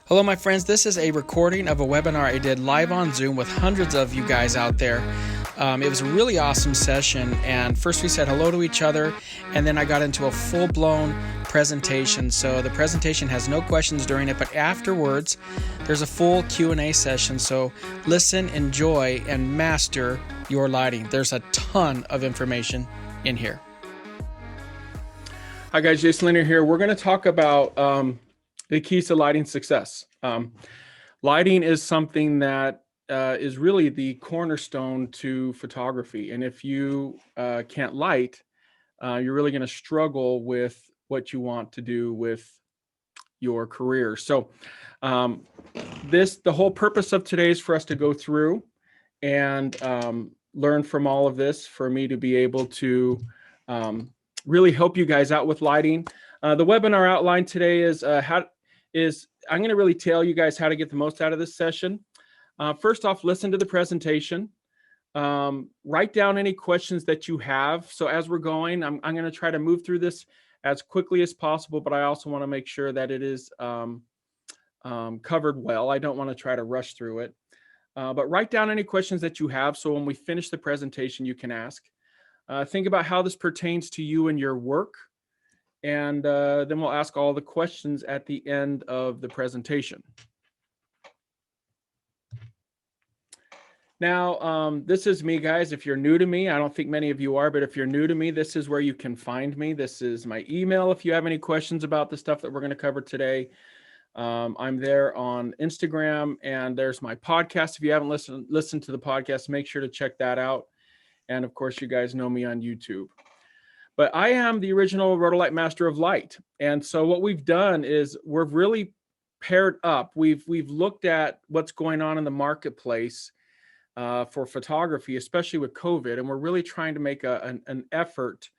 Hello, my friends. This is a recording of a webinar I did live on Zoom with hundreds of you guys out there. It was a really awesome session, and first we said hello to each other, and then I got into a full-blown presentation. So the presentation has no questions during it, but afterwards there's a full Q&A session. So listen, enjoy, and master your lighting. There's a ton of information in here. Hi guys, Jason Lanier here. We're going to talk about the keys to lighting success. Lighting is something that is really the cornerstone to photography. And if you can't light, you're really going to struggle with what you want to do with your career. So the whole purpose of today is for us to go through and learn from all of this, for me to be able to really help you guys out with lighting. The webinar outline today is I'm going to really tell you guys how to get the most out of this session. First off, listen to the presentation. Write down any questions that you have. So as we're going, I'm going to try to move through this as quickly as possible, but I also want to make sure that it is covered well. I don't want to try to rush through it. But write down any questions that you have, so when we finish the presentation, you can ask. Think about how this pertains to you and your work. And then we'll ask all the questions at the end of the presentation. Now, this is me, guys. If you're new to me, I don't think many of you are, but if you're new to me, this is where you can find me. This is my email if you have any questions about the stuff that we're going to cover today. I'm there on Instagram, and there's my podcast. If you haven't listened to the podcast, make sure to check that out. And of course, you guys know me on YouTube. But I am the original Rotolight Master of Light. And so what we've done is we've really paired up. We've looked at what's going on in the marketplace for photography, especially with COVID. And we're really trying to make an effort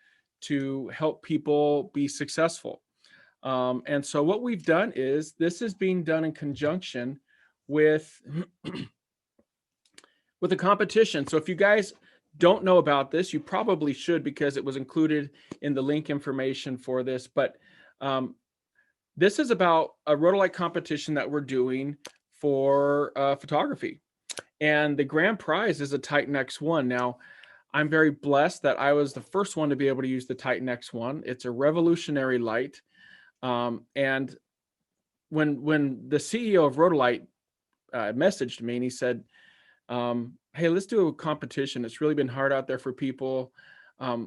to help people be successful. And so what we've done is this is being done in conjunction with a competition. So if you guys don't know about this, you probably should, because it was included in the link information for this. But this is about a Rotolight competition that we're doing for photography. And the grand prize is a Titan X1. Now, I'm very blessed that I was the first one to be able to use the Titan X1. It's a revolutionary light. And when the CEO of Rotolight messaged me and he said, hey, let's do a competition. It's really been hard out there for people.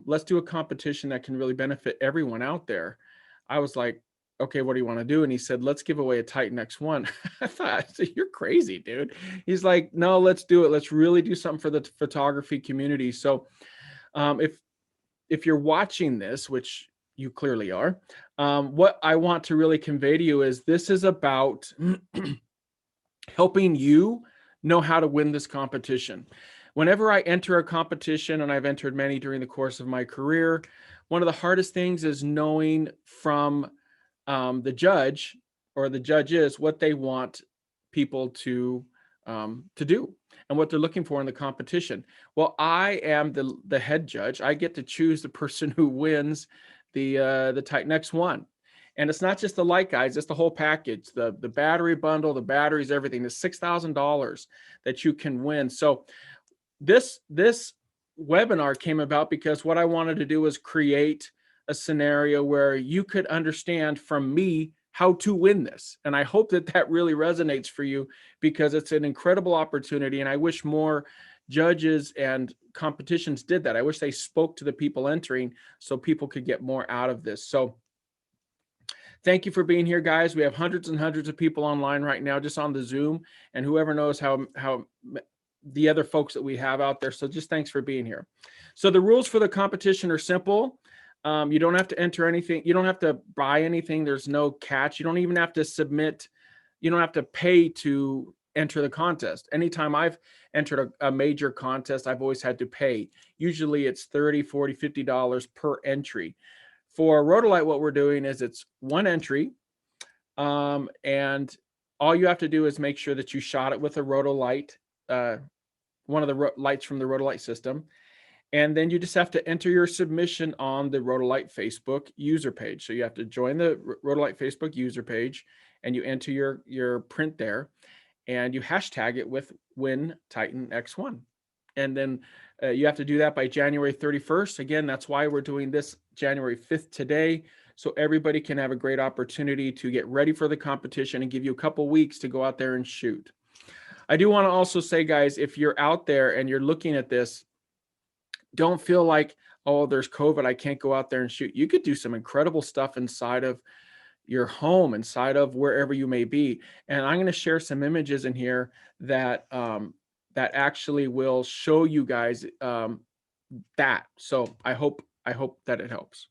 Let's do a competition that can really benefit everyone out there. I was like, okay, what do you want to do? And he said, let's give away a Titan X1. I thought, you're crazy, dude. He's like, no, let's do it. Let's really do something for the photography community. So if you're watching this, which you clearly are, what I want to really convey to you is this is about helping you know how to win this competition. Whenever I enter a competition, and I've entered many during the course of my career, one of the hardest things is knowing from the judge or the judges what they want people to do and what they're looking for in the competition. Well, I am the head judge. I get to choose the person who wins the Titan X1. And it's not just the light, guys, it's the whole package, the battery bundle, the batteries, everything. There's $6,000 that you can win. So this webinar came about because what I wanted to do was create a scenario where you could understand from me how to win this. And I hope that really resonates for you, because it's an incredible opportunity. And I wish more judges and competitions did that. I wish they spoke to the people entering so people could get more out of this. So thank you for being here, guys. We have hundreds and hundreds of people online right now, just on the Zoom, and whoever knows how the other folks that we have out there. So just thanks for being here. So the rules for the competition are simple. You don't have to enter anything. You don't have to buy anything. There's no catch. You don't even have to submit. You don't have to pay to enter the contest. Anytime I've entered a major contest, I've always had to pay. Usually it's $30, $40, $50 per entry. For Rotolight, what we're doing is it's one entry, and all you have to do is make sure that you shot it with a Rotolight, one of the lights from the Rotolight system, and then you just have to enter your submission on the Rotolight Facebook user page. So you have to join the Rotolight Facebook user page, and you enter your print there, and you hashtag it with Win Titan X1. And then you have to do that by January 31st. Again, that's why we're doing this January 5th today, so everybody can have a great opportunity to get ready for the competition and give you a couple weeks to go out there and shoot. I do want to also say, guys, if you're out there and you're looking at this, don't feel like, oh, there's COVID, I can't go out there and shoot. You could do some incredible stuff inside of your home, inside of wherever you may be. And I'm going to share some images in here that that actually will show you guys that. So I hope that it helps.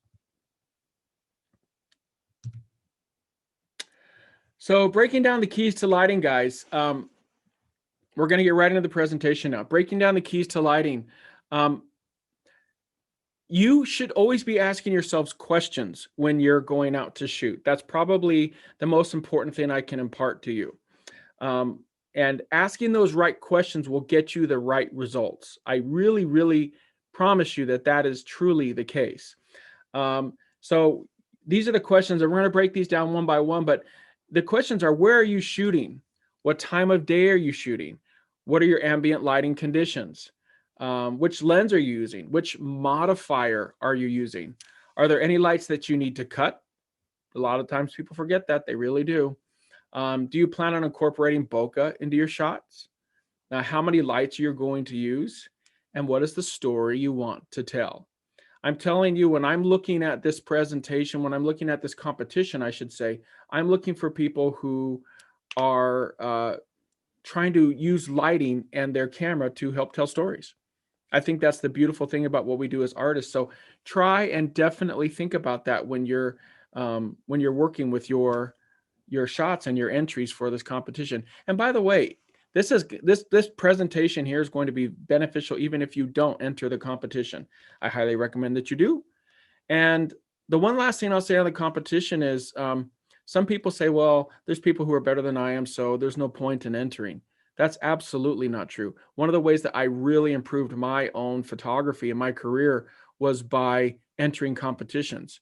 So breaking down the keys to lighting, guys. We're going to get right into the presentation now. Breaking down the keys to lighting. You should always be asking yourselves questions when you're going out to shoot. That's probably the most important thing I can impart to you. And asking those right questions will get you the right results. I really, really promise you that that is truly the case. So these are the questions, and we're going to break these down one by one, but the questions are: where are you shooting? What time of day are you shooting? What are your ambient lighting conditions? Which lens are you using? Which modifier are you using? Are there any lights that you need to cut? A lot of times people forget that. They really do. Do you plan on incorporating bokeh into your shots? Now, how many lights you're going to use? And what is the story you want to tell? I'm telling you, when I'm looking at this presentation, when I'm looking at this competition, I should say, I'm looking for people who are trying to use lighting and their camera to help tell stories. I think that's the beautiful thing about what we do as artists. So try and definitely think about that when you're working with your shots and your entries for this competition. And by the way, this presentation here is going to be beneficial even if you don't enter the competition. I highly recommend that you do. And the one last thing I'll say on the competition is, some people say, well, there's people who are better than I am, so there's no point in entering. That's absolutely not true. One of the ways that I really improved my own photography in my career was by entering competitions.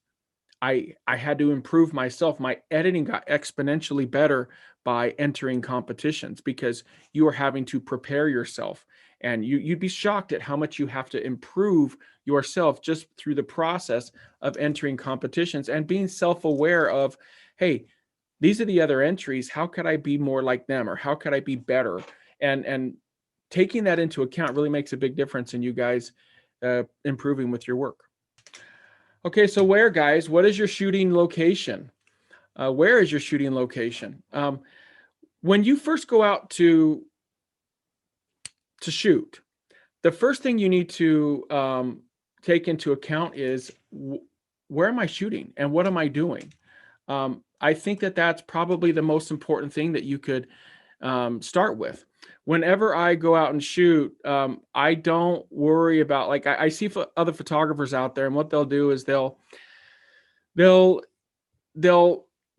I had to improve myself. My editing got exponentially better by entering competitions because you are having to prepare yourself. And you'd be shocked at how much you have to improve yourself just through the process of entering competitions and being self-aware of, hey, these are the other entries. How could I be more like them? Or how could I be better? And taking that into account really makes a big difference in you guys improving with your work. Okay, so where, guys? What is your shooting location? Where is your shooting location? When you first go out to shoot, the first thing you need to take into account is where am I shooting and what am I doing? I think that that's probably the most important thing that you could start with. Whenever I go out and shoot, I don't worry about, like, I see other photographers out there, and what they'll do is they'll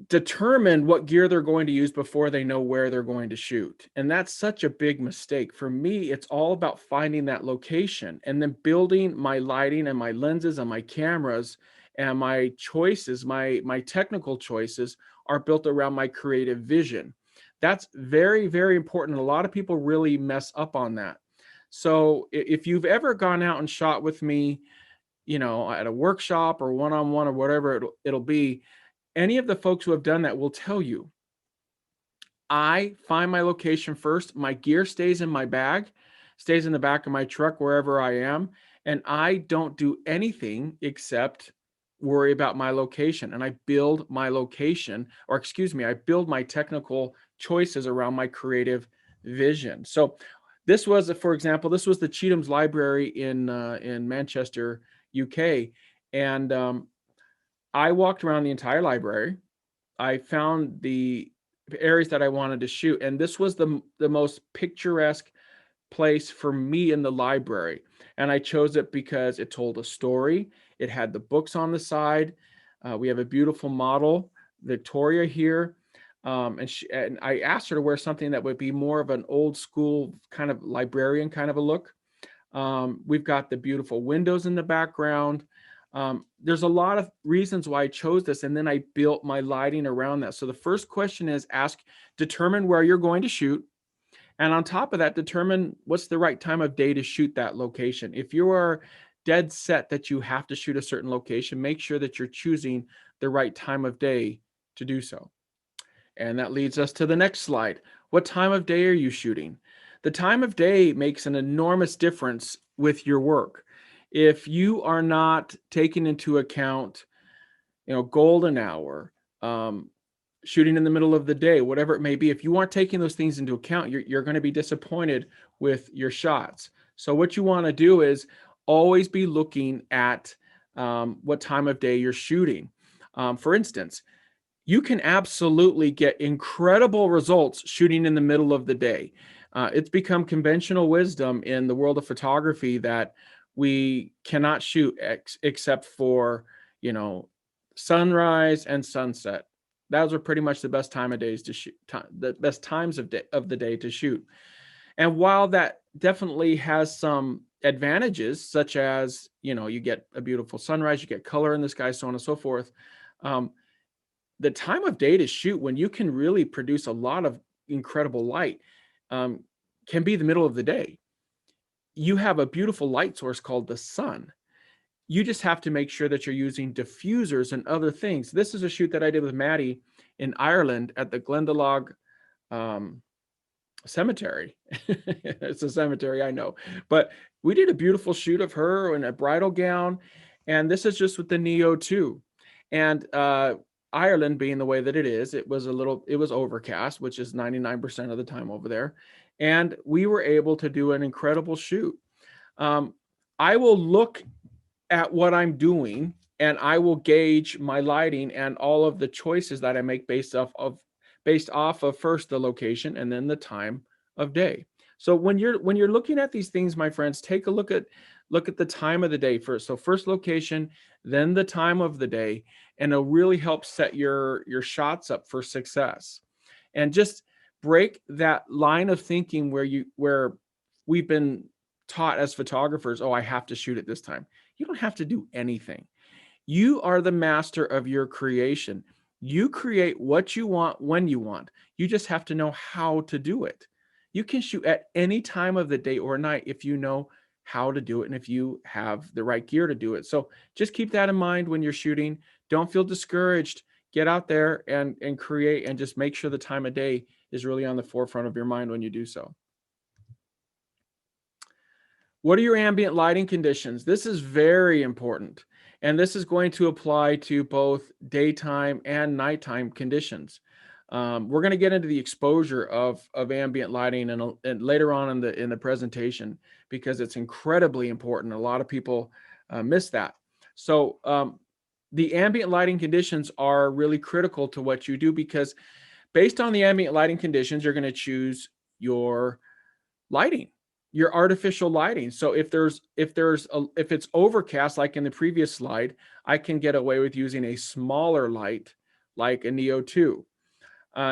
determine what gear they're going to use before they know where they're going to shoot. And that's such a big mistake. For me, it's all about finding that location and then building my lighting and my lenses and my cameras, and my choices, my technical choices are built around my creative vision. That's very, very important. A lot of people really mess up on that. So if you've ever gone out and shot with me, you know, at a workshop or one-on-one or whatever it'll be, any of the folks who have done that will tell you, I find my location first. My gear stays in my bag, stays in the back of my truck wherever I am, and I don't do anything except worry about my location. And I build my location, or excuse me, I build my technical choices around my creative vision. So this was, for example, this was the Cheatham's Library in Manchester, UK. And I walked around the entire library. I found the areas that I wanted to shoot. And this was the most picturesque place for me in the library. And I chose it because it told a story. It had the books on the side. We have a beautiful model, Victoria, here. And I asked her to wear something that would be more of an old school kind of librarian kind of a look. We've got the beautiful windows in the background. There's a lot of reasons why I chose this, and then I built my lighting around that. So the first question is determine where you're going to shoot. And on top of that, determine what's the right time of day to shoot that location. If you are dead set that you have to shoot a certain location, make sure that you're choosing the right time of day to do so. And that leads us to the next slide. What time of day are you shooting? The time of day makes an enormous difference with your work. If you are not taking into account, golden hour, shooting in the middle of the day, whatever it may be, if you aren't taking those things into account, you're going to be disappointed with your shots. So what you want to do is always be looking at what time of day you're shooting. For instance, you can absolutely get incredible results shooting in the middle of the day. It's become conventional wisdom in the world of photography that we cannot shoot except for, sunrise and sunset. Those are pretty much the best time of days to shoot, the best times of the day to shoot. And while that definitely has some advantages, such as, you get a beautiful sunrise, you get color in the sky, so on and so forth. The time of day to shoot, when you can really produce a lot of incredible light, can be the middle of the day. You have a beautiful light source called the sun. You just have to make sure that you're using diffusers and other things. This is a shoot that I did with Maddie in Ireland at the Glendalough cemetery. It's a cemetery, I know, but we did a beautiful shoot of her in a bridal gown, and this is just with the Neo 2. And Ireland being the way that it is, it was overcast, which is 99% of the time over there. And we were able to do an incredible shoot. I will look at what I'm doing and I will gauge my lighting and all of the choices that I make based off of first the location and then the time of day. So when you're looking at these things, my friends, take a look at the time of the day first. So first location, then the time of the day, and it'll really help set your shots up for success. And just break that line of thinking where we've been taught as photographers, oh, I have to shoot at this time. You don't have to do anything. You are the master of your creation. You create what you want when you want. You just have to know how to do it. You can shoot at any time of the day or night if you know how to do it and if you have the right gear to do it. So just keep that in mind when you're shooting. Don't feel discouraged. Get out there and create, and just make sure the time of day is really on the forefront of your mind when you do so. What are your ambient lighting conditions? This is very important. And this is going to apply to both daytime and nighttime conditions. We're going to get into the exposure of ambient lighting and later on in the presentation, because it's incredibly important. A lot of people miss that. So the ambient lighting conditions are really critical to what you do, because based on the ambient lighting conditions, you're going to choose your lighting, your artificial lighting. So if it's overcast, like in the previous slide, I can get away with using a smaller light like a Neo 2.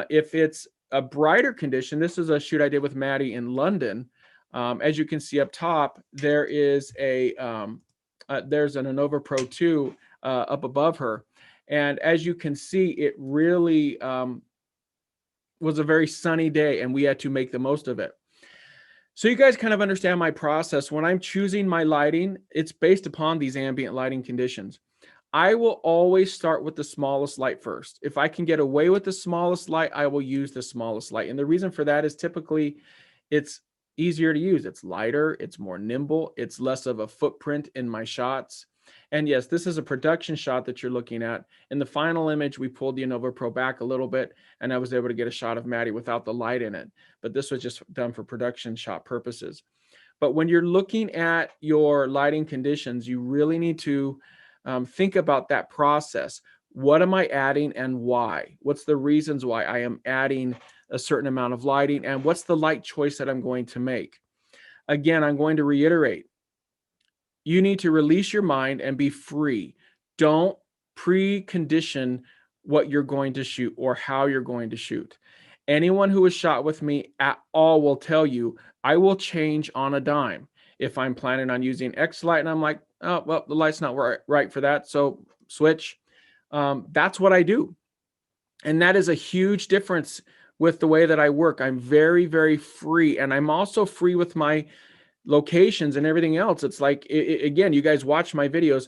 If it's a brighter condition, this is a shoot I did with Maddie in London. As you can see up top, there is there's an Anova Pro 2 up above her. And as you can see, it really was a very sunny day, and we had to make the most of it. So you guys kind of understand my process. When I'm choosing my lighting, it's based upon these ambient lighting conditions. I will always start with the smallest light first. If I can get away with the smallest light, I will use the smallest light. And the reason for that is typically it's easier to use. It's lighter, it's more nimble, it's less of a footprint in my shots. And yes, this is a production shot that you're looking at. In the final image, we pulled the Anova Pro back a little bit, and I was able to get a shot of Maddie without the light in it. But this was just done for production shot purposes. But when you're looking at your lighting conditions, you really need to think about that process. What am I adding and why? What's the reasons why I am adding a certain amount of lighting, and what's the light choice that I'm going to make? Again, I'm going to reiterate. You need to release your mind and be free. Don't precondition what you're going to shoot or how you're going to shoot. Anyone who has shot with me at all will tell you I will change on a dime. if I'm planning on using X light and I'm like, oh, well, the light's not right for that, so switch. That's what I do. And that is a huge difference with the way that I work. I'm very, very free. And I'm also free with my locations and everything else. It's like, again, you guys watch my videos.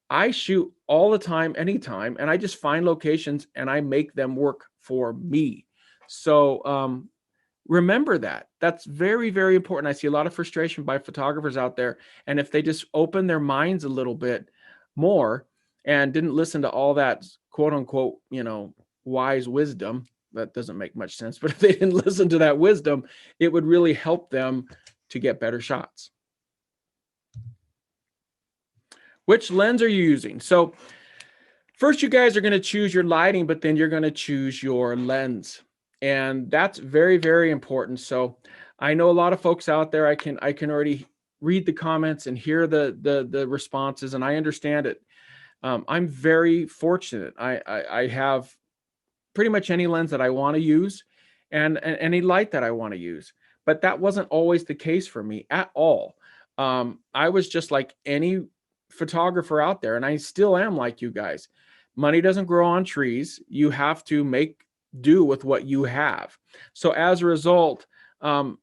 I shoot all the time, anytime, and I just find locations and I make them work for me. So remember that. That's very, very important. I see a lot of frustration by photographers out there. And if they just open their minds a little bit more and didn't listen to all that quote unquote, wise wisdom, that doesn't make much sense, but if they didn't listen to that wisdom, it would really help them to get better shots. Which lens are you using? So first, you guys are going to choose your lighting, but then you're going to choose your lens. And that's very, very important. So I know a lot of folks out there, I can already read the comments and hear the responses, and I understand it. I'm very fortunate. I have pretty much any lens that I want to use and any light that I want to use. But that wasn't always the case for me at all. I was just like any photographer out there, and I still am like you guys. Money doesn't grow on trees. You have to make do with what you have. So as a result, some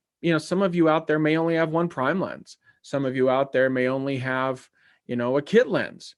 of you out there may only have one prime lens. Some of you out there may only have, a kit lens.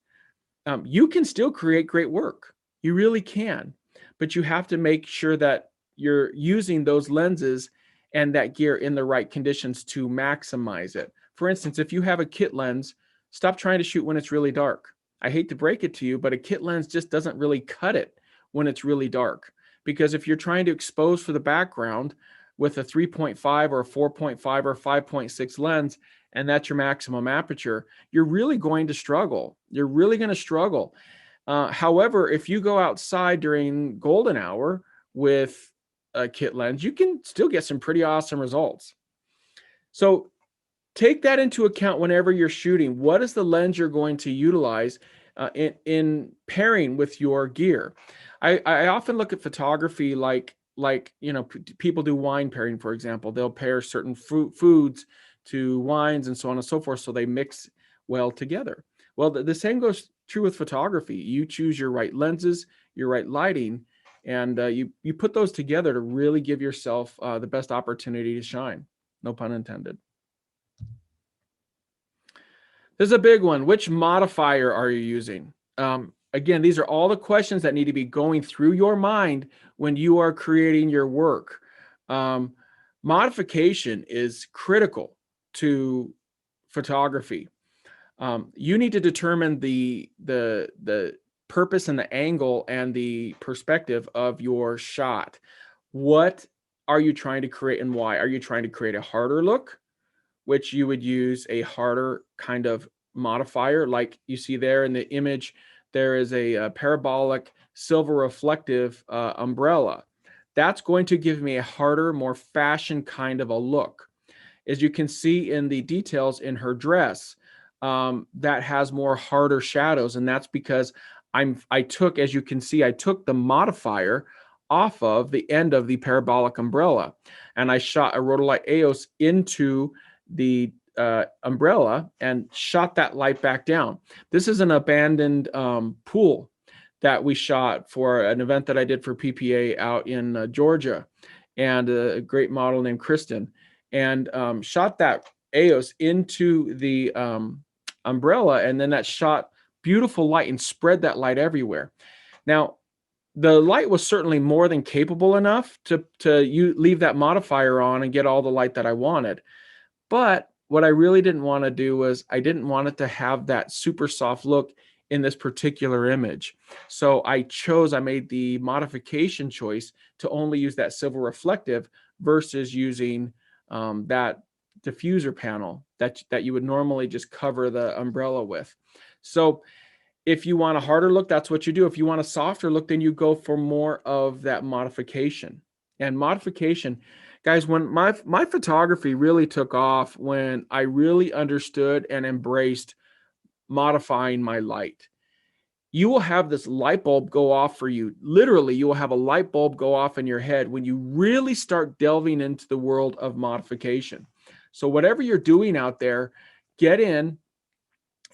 You can still create great work. You really can, but you have to make sure that you're using those lenses and that gear in the right conditions to maximize it. For instance, if you have a kit lens, stop trying to shoot when it's really dark. I hate to break it to you, but a kit lens just doesn't really cut it when it's really dark. Because if you're trying to expose for the background with a 3.5 or a 4.5 or 5.6 lens, and that's your maximum aperture, you're really going to struggle. You're really going to struggle. However, if you go outside during golden hour with a kit lens, you can still get some pretty awesome results. So take that into account whenever you're shooting. What is the lens you're going to utilize in pairing with your gear? I often look at photography like people do wine pairing, for example. They'll pair certain foods to wines and so on and so forth, so they mix well together. Well, the same goes true with photography. You choose your right lenses, your right lighting, and you put those together to really give yourself the best opportunity to shine. No pun intended. This is a big one. Which modifier are you using? Again, these are all the questions that need to be going through your mind when you are creating your work. Modification is critical to photography. You need to determine the purpose and the angle and the perspective of your shot. What are you trying to create and why? Are you trying to create a harder look, which you would use a harder kind of modifier like you see there in the image? There is a parabolic silver reflective umbrella. That's going to give me a harder, more fashion kind of a look. As you can see in the details in her dress, that has more harder shadows, and that's because I took, as you can see, I took the modifier off of the end of the parabolic umbrella, and I shot a Rotolite EOS into the umbrella and shot that light back down. This is an abandoned pool that we shot for an event that I did for PPA out in Georgia, and a great model named Kristen, and shot that EOS into the umbrella, and then that shot beautiful light and spread that light everywhere. Now, the light was certainly more than capable enough to leave that modifier on and get all the light that I wanted. But what I really didn't want to do was I didn't want it to have that super soft look in this particular image. So I made the modification choice to only use that silver reflective versus using that diffuser panel that you would normally just cover the umbrella with. So if you want a harder look, that's what you do. If you want a softer look, then you go for more of that modification. And modification, guys, when my photography really took off, when I really understood and embraced modifying my light. You will have this light bulb go off for you. Literally, you will have a light bulb go off in your head when you really start delving into the world of modification. So whatever you're doing out there, get in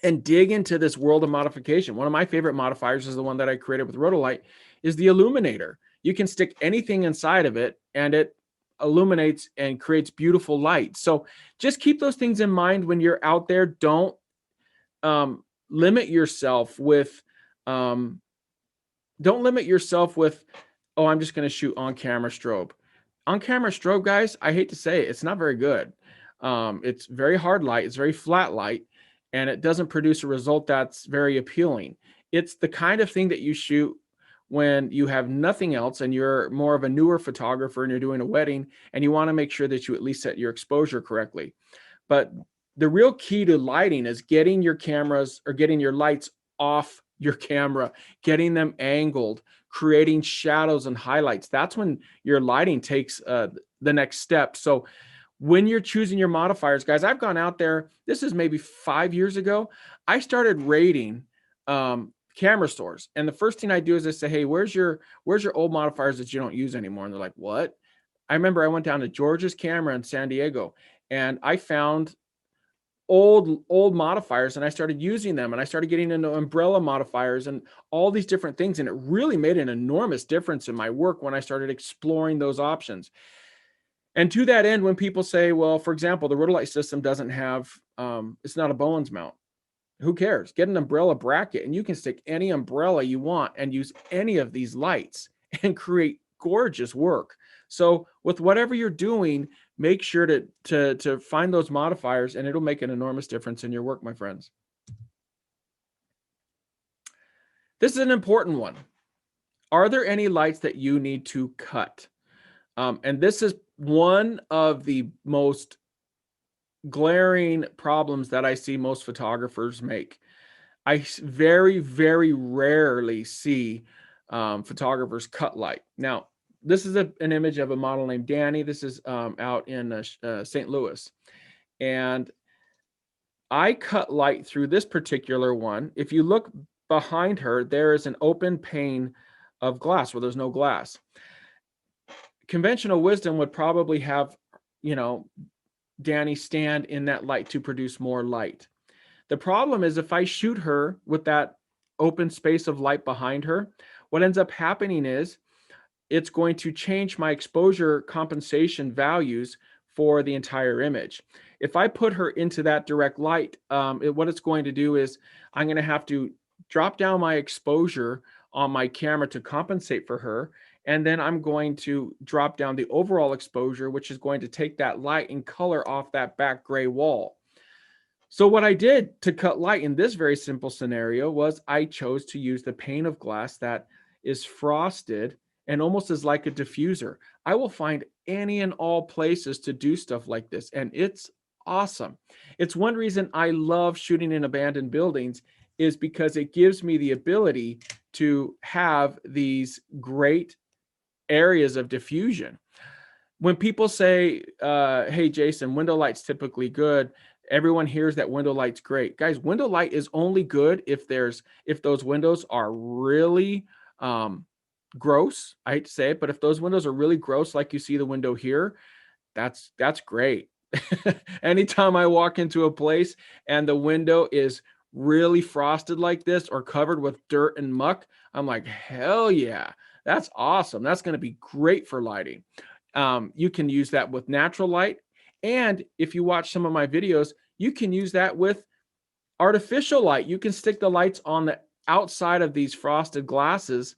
and dig into this world of modification. One of my favorite modifiers is the one that I created with Rotolite, is the illuminator. You can stick anything inside of it and it illuminates and creates beautiful light. So just keep those things in mind when you're out there. Don't limit yourself with oh, I'm just going to shoot on camera strobe. On camera strobe, guys, I hate to say it, it's not very good. It's very hard light, it's very flat light, and it doesn't produce a result that's very appealing. It's the kind of thing that you shoot when you have nothing else and you're more of a newer photographer and you're doing a wedding and you want to make sure that you at least set your exposure correctly. But the real key to lighting is getting your cameras or getting your lights off your camera, getting them angled, creating shadows and highlights. That's when your lighting takes the next step. So when you're choosing your modifiers, guys, I've gone out there, this is maybe 5 years ago, I started rating camera stores. And the first thing I do is I say, hey, where's your old modifiers that you don't use anymore? And they're like, what? I remember I went down to George's Camera in San Diego and I found old modifiers and I started using them, and I started getting into umbrella modifiers and all these different things. And it really made an enormous difference in my work when I started exploring those options. And to that end, when people say, well, for example, the Rotolite system doesn't have, it's not a Bowens mount. Who cares? Get an umbrella bracket and you can stick any umbrella you want and use any of these lights and create gorgeous work. So with whatever you're doing, make sure to find those modifiers and it'll make an enormous difference in your work, my friends. This is an important one. Are there any lights that you need to cut? And this is one of the most glaring problems that I see most photographers make. I very, very rarely see photographers cut light. Now, this is an image of a model named Danny. This is out in St. Louis. And I cut light through this particular one. If you look behind her, there is an open pane of glass where there's no glass. Conventional wisdom would probably have, Danny stand in that light to produce more light. The problem is if I shoot her with that open space of light behind her, what ends up happening is it's going to change my exposure compensation values for the entire image. If I put her into that direct light, what it's going to do is I'm going to have to drop down my exposure on my camera to compensate for her. And then I'm going to drop down the overall exposure, which is going to take that light and color off that back gray wall. So what I did to cut light in this very simple scenario was I chose to use the pane of glass that is frosted and almost is like a diffuser. I will find any and all places to do stuff like this, and it's awesome. It's one reason I love shooting in abandoned buildings, is because it gives me the ability to have these great areas of diffusion. When people say, hey, Jason, window light's typically good, everyone hears that window light's great. Guys, window light is only good if those windows are really gross. I hate to say it, but if those windows are really gross, like you see the window here, that's great. Anytime I walk into a place and the window is really frosted like this or covered with dirt and muck, I'm like, hell yeah, that's awesome. That's going to be great for lighting. You can use that with natural light. And if you watch some of my videos, you can use that with artificial light. You can stick the lights on the outside of these frosted glasses.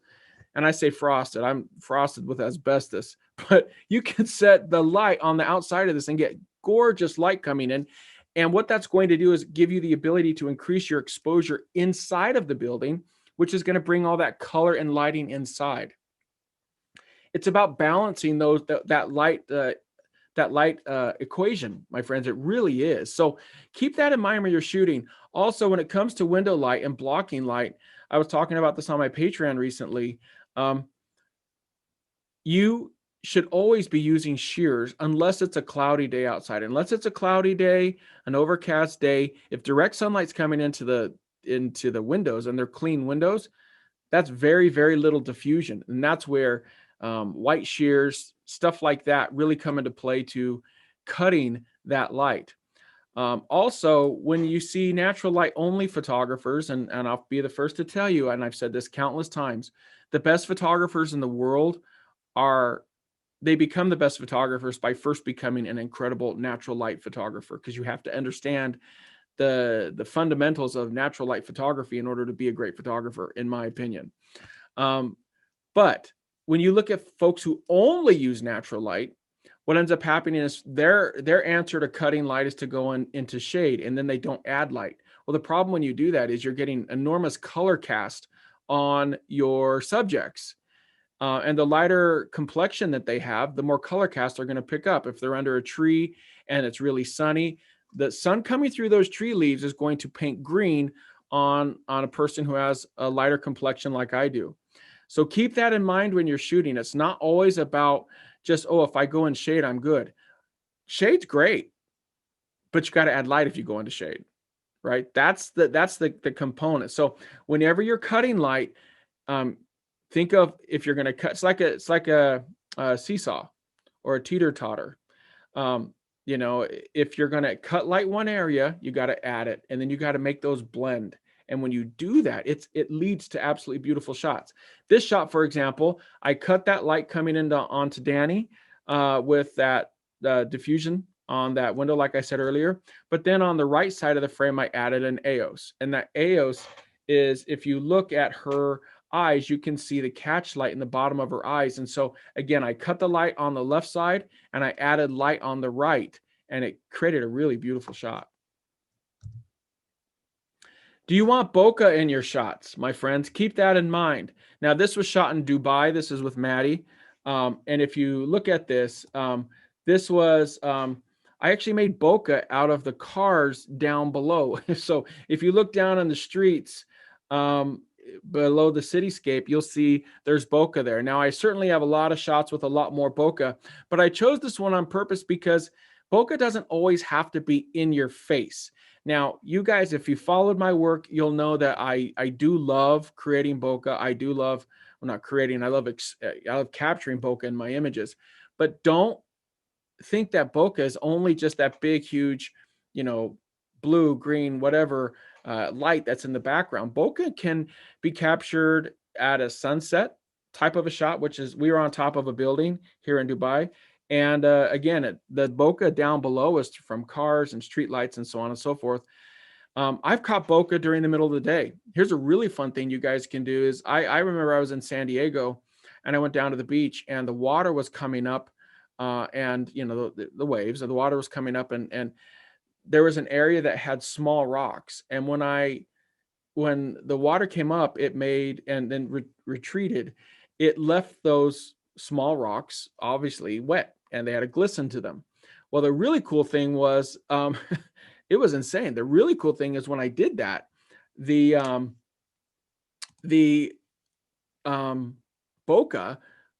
And I say frosted, I'm frosted with asbestos, but you can set the light on the outside of this and get gorgeous light coming in. And what that's going to do is give you the ability to increase your exposure inside of the building, which is going to bring all that color and lighting inside. It's about balancing that light equation, my friends. It really is. So keep that in mind when you're shooting. Also, when it comes to window light and blocking light, I was talking about this on my Patreon recently. You should always be using shears unless it's a cloudy day outside. Unless it's a cloudy day, an overcast day, if direct sunlight's coming into the windows and they're clean windows, that's very, very little diffusion. And that's where white shears, stuff like that really come into play to cutting that light. Also, when you see natural light only photographers, and I'll be the first to tell you, and I've said this countless times, the best photographers in the world are, they become the best photographers by first becoming an incredible natural light photographer, because you have to understand the fundamentals of natural light photography in order to be a great photographer, in my opinion. But when you look at folks who only use natural light, what ends up happening is their answer to cutting light is to go into shade, and then they don't add light. Well, the problem when you do that is you're getting enormous color cast on your subjects. And the lighter complexion that they have, the more color cast they're going to pick up. If they're under a tree and it's really sunny, the sun coming through those tree leaves is going to paint green on a person who has a lighter complexion like I do. So keep that in mind when you're shooting. It's not always about just, oh, if I go in shade, I'm good. Shade's great, but you got to add light if you go into shade, right? That's the component. So whenever you're cutting light, think of, if you're going to cut, it's like a seesaw or a teeter-totter. You know, if you're going to cut light one area, you got to add it, and then you got to make those blend. And when you do that, it leads to absolutely beautiful shots. This shot, for example, I cut that light coming onto Danny with that diffusion on that window, like I said earlier. But then on the right side of the frame, I added an EOS. And that EOS is, if you look at her eyes, you can see the catch light in the bottom of her eyes. And so again, I cut the light on the left side and I added light on the right, and it created a really beautiful shot. Do you want bokeh in your shots, my friends? Keep that in mind. Now, this was shot in Dubai. This is with Maddie. And if you look at this, this was, I actually made bokeh out of the cars down below. So if you look down on the streets below the cityscape, you'll see there's bokeh there. Now, I certainly have a lot of shots with a lot more bokeh, but I chose this one on purpose because bokeh doesn't always have to be in your face. Now, you guys, if you followed my work, you'll know that I do love creating bokeh. I do love, well, not creating, I love capturing bokeh in my images. But don't think that bokeh is only just that big, huge, you know, blue, green, whatever light that's in the background. Bokeh can be captured at a sunset type of a shot, which is, we were on top of a building here in Dubai. And again, the bokeh down below is from cars and street lights and so on and so forth. I've caught bokeh during the middle of the day. Here's a really fun thing you guys can do is, I remember I was in San Diego and I went down to the beach and the water was coming up and, you know, the waves of the water was coming up, and there was an area that had small rocks. And when the water came up, it made, and then retreated, it left those small rocks obviously wet and they had a glisten to them. Well, the really cool thing was, it was insane. The really cool thing is when I did that, the bokeh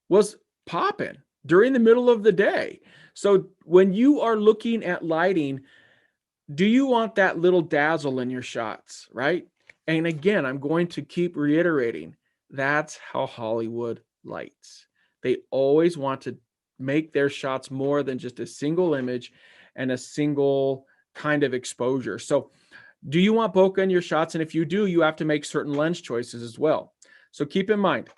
was popping during the middle of the day. So when you are looking at lighting, do you want that little dazzle in your shots, right? And again, I'm going to keep reiterating, that's how Hollywood lights. They always want to make their shots more than just a single image and a single kind of exposure. So do you want bokeh in your shots? And if you do, you have to make certain lens choices as well. So keep in mind,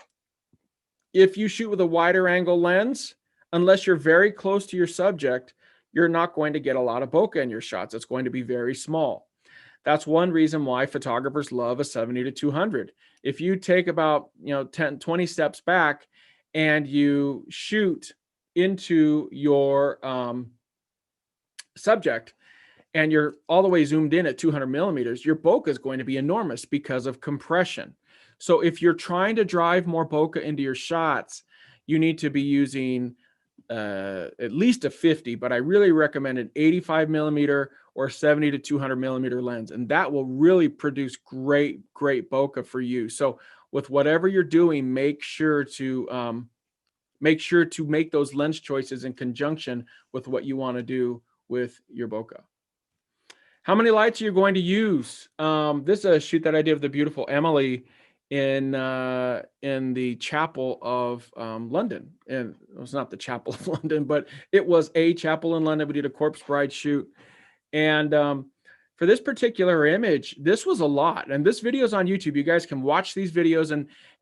if you shoot with a wider angle lens, unless you're very close to your subject, you're not going to get a lot of bokeh in your shots. It's going to be very small. That's one reason why photographers love a 70-200. If you take about 10, 20 steps back and you shoot into your subject and you're all the way zoomed in at 200 millimeters, your bokeh is going to be enormous because of compression. So if you're trying to drive more bokeh into your shots, you need to be using at least a 50, but I really recommend an 85 millimeter or 70-200 millimeter lens, and that will really produce great bokeh for you. So with whatever you're doing, make sure to make those lens choices in conjunction with what you want to do with your bokeh. How many lights are you going to use? This is a shoot that I did with the beautiful Emily in the chapel of London. And it was not the chapel of London, but it was a chapel in London. We did a corpse bride shoot. And for this particular image, this was a lot. And this video is on YouTube. You guys can watch these videos.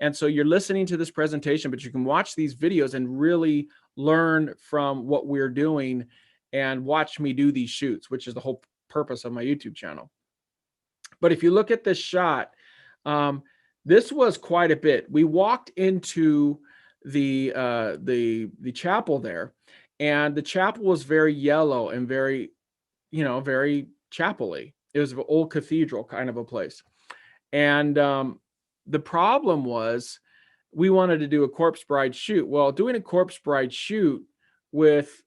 And so you're listening to this presentation, but you can watch these videos and really learn from what we're doing and watch me do these shoots, which is the whole purpose of my YouTube channel. But if you look at this shot, this was quite a bit. We walked into the chapel there, and the chapel was very yellow and very, very chapel-y. It was an old cathedral kind of a place. And the problem was we wanted to do a corpse bride shoot. Well, doing a corpse bride shoot with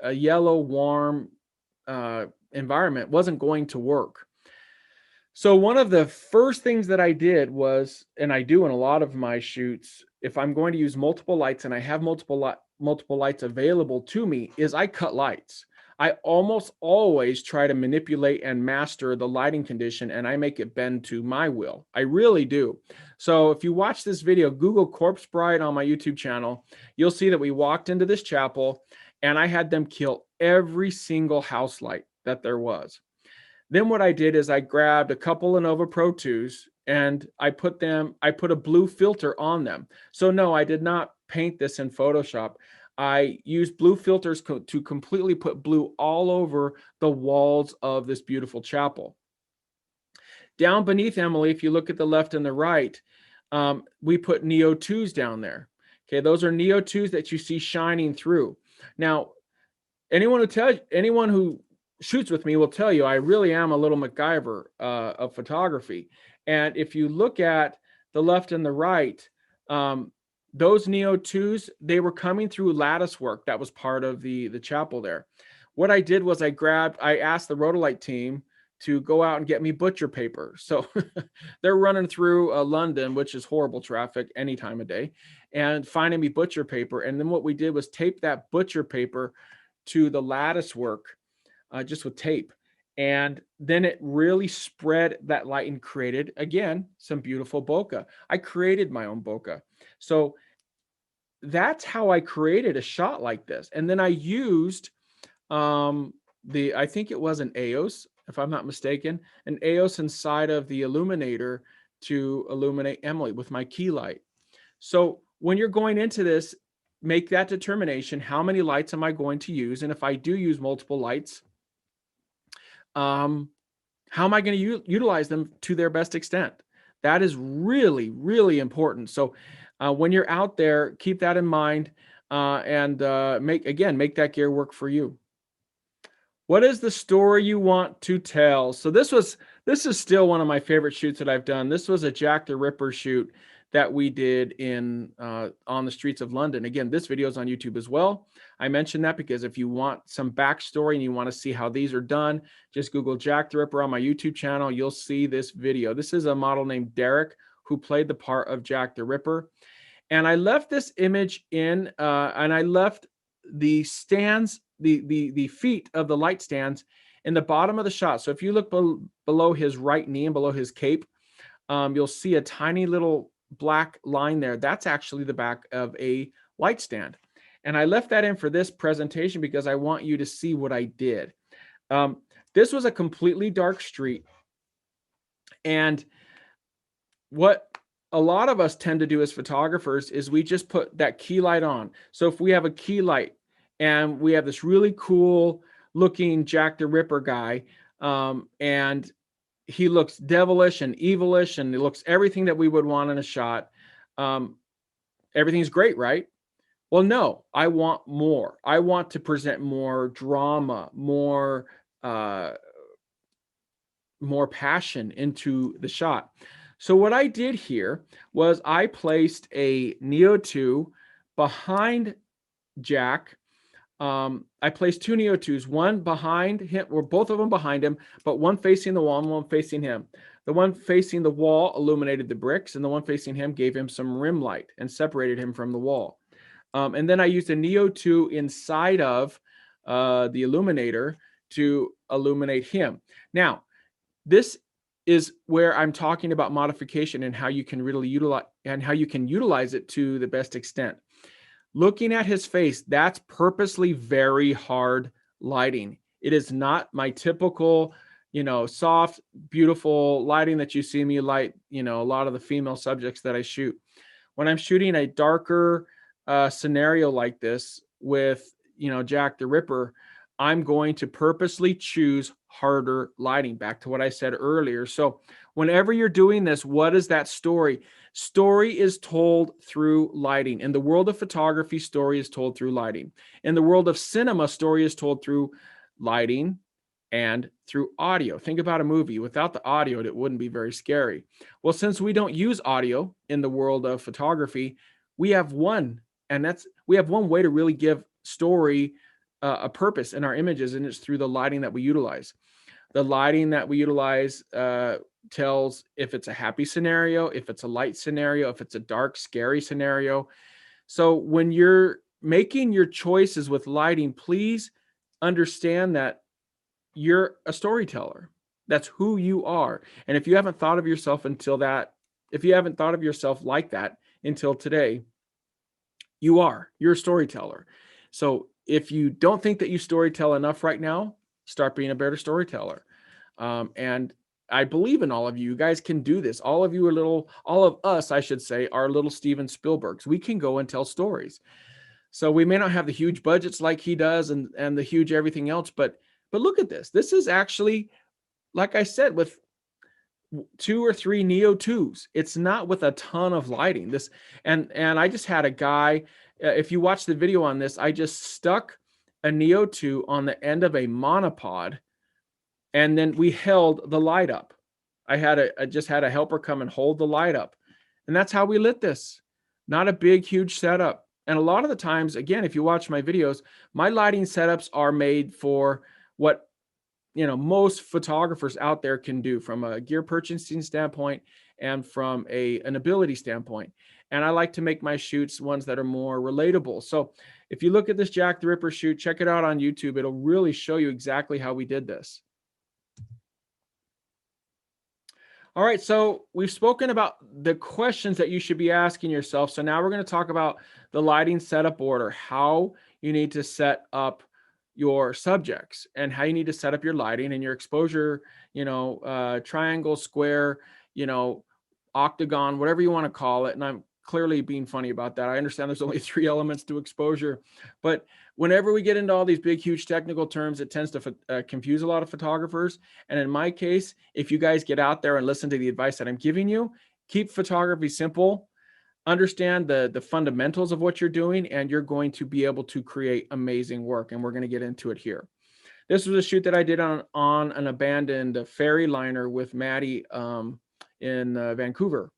a yellow, warm environment wasn't going to work. So one of the first things that I did was, and I do in a lot of my shoots, if I'm going to use multiple lights and I have multiple lights available to me, is I cut lights. I almost always try to manipulate and master the lighting condition, and I make it bend to my will. I really do. So if you watch this video, Google Corpse Bride on my YouTube channel, you'll see that we walked into this chapel and I had them kill every single house light that there was. Then what I did is I grabbed a couple Lenovo Pro 2s and I put a blue filter on them. So no, I did not paint this in Photoshop. I used blue filters to completely put blue all over the walls of this beautiful chapel. Down beneath Emily, if you look at the left and the right, we put Neo 2s down there. Okay, those are Neo 2s that you see shining through. Now, anyone who shoots with me will tell you I really am a little MacGyver of photography. And if you look at the left and the right, those Neo 2s, they were coming through lattice work that was part of the chapel there. What I did was I asked the Rhodolite team to go out and get me butcher paper. So they're running through London, which is horrible traffic any time of day, and finding me butcher paper. And then what we did was tape that butcher paper to the lattice work just with tape. And then it really spread that light and created, again, some beautiful bokeh. I created my own bokeh. So that's how I created a shot like this. And then I used I think it was an EOS, if I'm not mistaken, an EOS inside of the illuminator to illuminate Emily with my key light. So when you're going into this, make that determination. How many lights am I going to use? And if I do use multiple lights, how am I going to utilize them to their best extent? That is really, really important. So when you're out there, keep that in mind and make that gear work for you. What is the story you want to tell? So this is still one of my favorite shoots that I've done. This was a Jack the Ripper shoot that we did on the streets of London. Again, this video is on YouTube as well. I mentioned that because if you want some backstory and you want to see how these are done, just Google Jack the Ripper on my YouTube channel. You'll see this video. This is a model named Derek who played the part of Jack the Ripper. And I left this image in, and I left the stands, the feet of the light stands in the bottom of the shot. So if you look below his right knee and below his cape, you'll see a tiny little black line there. That's actually the back of a light stand. And I left that in for this presentation because I want you to see what I did. This was a completely dark street. And what a lot of us tend to do as photographers is we just put that key light on. So if we have a key light and we have this really cool looking Jack the Ripper guy, and he looks devilish and evilish and it looks everything that we would want in a shot, everything's great, right? Well, no, I want more. I want to present more drama, more passion into the shot. So what I did here was I placed a Neo 2 behind Jack. I placed two Neo 2s, one behind him, or both of them behind him, but one facing the wall and one facing him. The one facing the wall illuminated the bricks, and the one facing him gave him some rim light and separated him from the wall. And then I used a Neo 2 inside of the illuminator to illuminate him. Now, this is where I'm talking about modification and how you can really utilize it to the best extent. Looking at his face, that's purposely very hard lighting. It is not my typical, soft, beautiful lighting that you see me light, a lot of the female subjects that I shoot. When I'm shooting a darker scenario like this with, Jack the Ripper, I'm going to purposely choose harder lighting, back to what I said earlier. So whenever you're doing this, what is that story? Story is told through lighting. In the world of photography, story is told through lighting. In the world of cinema, story is told through lighting and through audio. Think about a movie. Without the audio, it wouldn't be very scary. Well, since we don't use audio in the world of photography, we have one way to really give story a purpose in our images, and it's through the lighting that we utilize. The lighting that we utilize tells if it's a happy scenario, if it's a light scenario, if it's a dark, scary scenario. So when you're making your choices with lighting, please understand that you're a storyteller. That's who you are. And if you haven't thought of yourself like that until today, you're a storyteller. So if you don't think that you storytell enough right now, start being a better storyteller. And I believe in all of you. You guys can do this. All of us, I should say, are little Steven Spielbergs. We can go and tell stories. So we may not have the huge budgets like he does and the huge everything else, but look at this. This is actually, like I said, with 2 or 3 Neo 2s. It's not with a ton of lighting. And I just had a guy, if you watch the video on this, I just stuck a Neo 2 on the end of a monopod, and then we held the light up. I just had a helper come and hold the light up. And that's how we lit this. Not a big, huge setup. And a lot of the times, again, if you watch my videos, my lighting setups are made for what most photographers out there can do from a gear purchasing standpoint and from an ability standpoint. And I like to make my shoots ones that are more relatable. So if you look at this Jack the Ripper shoot, check it out on YouTube. It'll really show you exactly how we did this. All right, so we've spoken about the questions that you should be asking yourself. So now we're going to talk about the lighting setup order, how you need to set up your subjects and how you need to set up your lighting and your exposure, triangle, square, octagon, whatever you want to call it. And I'm clearly being funny about that. I understand there's only 3 elements to exposure, but whenever we get into all these big, huge technical terms, it tends to confuse a lot of photographers. And in my case, if you guys get out there and listen to the advice that I'm giving you, keep photography simple, understand the fundamentals of what you're doing, and you're going to be able to create amazing work. And we're going to get into it here. This was a shoot that I did on an abandoned ferry liner with Maddie in Vancouver.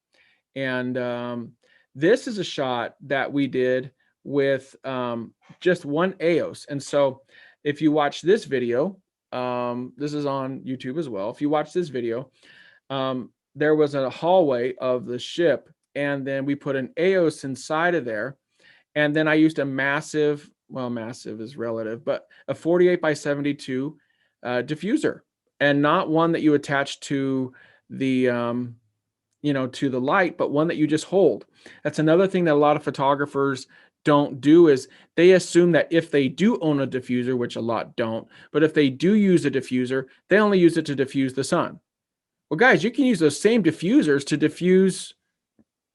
And this is a shot that we did with just one EOS. And so if you watch this video, this is on YouTube as well. If you watch this video, there was a hallway of the ship, and then we put an EOS inside of there. And then I used a massive is relative, but a 48 by 72 diffuser, and not one that you attach to the, to the light, but one that you just hold. That's another thing that a lot of photographers don't do, is they assume that if they do own a diffuser, which a lot don't, but if they do use a diffuser, they only use it to diffuse the sun. Well, guys, you can use those same diffusers to diffuse